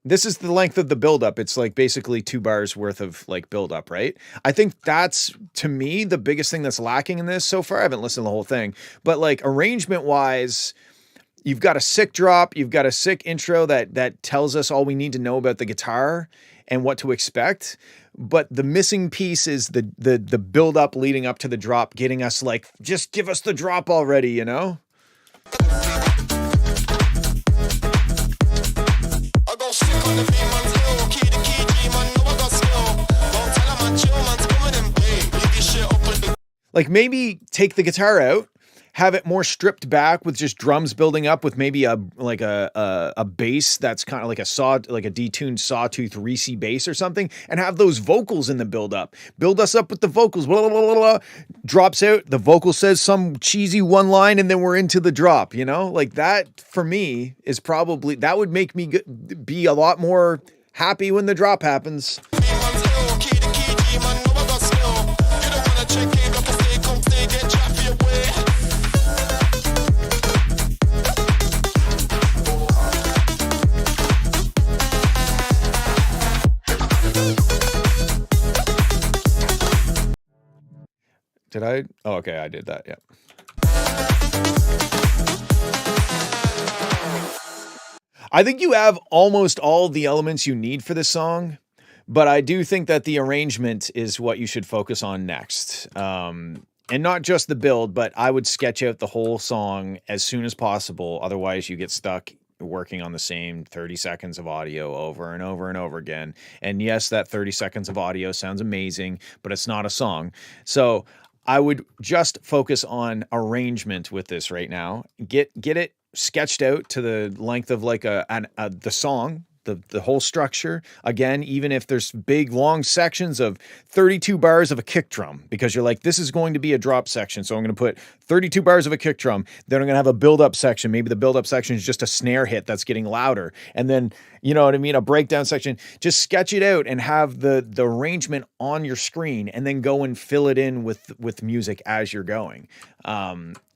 This is the length of the buildup. It's like basically 2 bars worth of like buildup, right? I think that's, to me, the biggest thing that's lacking in this so far. I haven't listened to the whole thing, but like arrangement wise, you've got a sick drop, you've got a sick intro that tells us all we need to know about the guitar and what to expect. But the missing piece is the build up leading up to the drop, getting us like, just give us the drop already, you know? Like maybe take the guitar out, have it more stripped back with just drums building up with maybe a bass that's kind of like a detuned sawtooth Reese bass or something, and have those vocals in the build up. Build us up with the vocals. Blah, blah, blah, blah, drops out. The vocal says some cheesy one line, and then we're into the drop. You know, like that for me is probably that would make me be a lot more happy when the drop happens. Did I? Oh, okay. I did that. Yeah. I think you have almost all the elements you need for this song, but I do think that the arrangement is what you should focus on next. And not just the build, but I would sketch out the whole song as soon as possible. Otherwise you get stuck working on the same 30 seconds of audio over and over and over again. And yes, that 30 seconds of audio sounds amazing, but it's not a song. So I would just focus on arrangement with this right now. Get it sketched out to the length of like the song, the whole structure. Again, even if there's big long sections of 32 bars of a kick drum, because you're like, this is going to be a drop section, so I'm going to put 32 bars of a kick drum. Then I'm going to have a build-up section. Maybe the build-up section is just a snare hit that's getting louder. And then, you know what I mean, a breakdown section. Just sketch it out and have the arrangement on your screen, and then go and fill it in with music as you're going.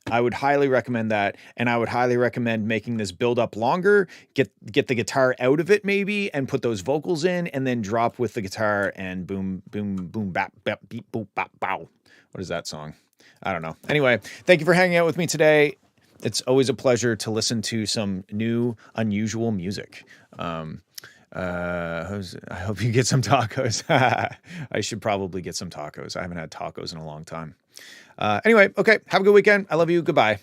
I would highly recommend that, and I would highly recommend making this build up longer, get the guitar out of it maybe, and put those vocals in, and then drop with the guitar and boom, boom, boom, bap, bap, beep, boop, bap, bow. What is that song? I don't know. Anyway, thank you for hanging out with me today. It's always a pleasure to listen to some new, unusual music. I hope you get some tacos. I should probably get some tacos. I haven't had tacos in a long time. Anyway, okay. Have a good weekend. I love you. Goodbye.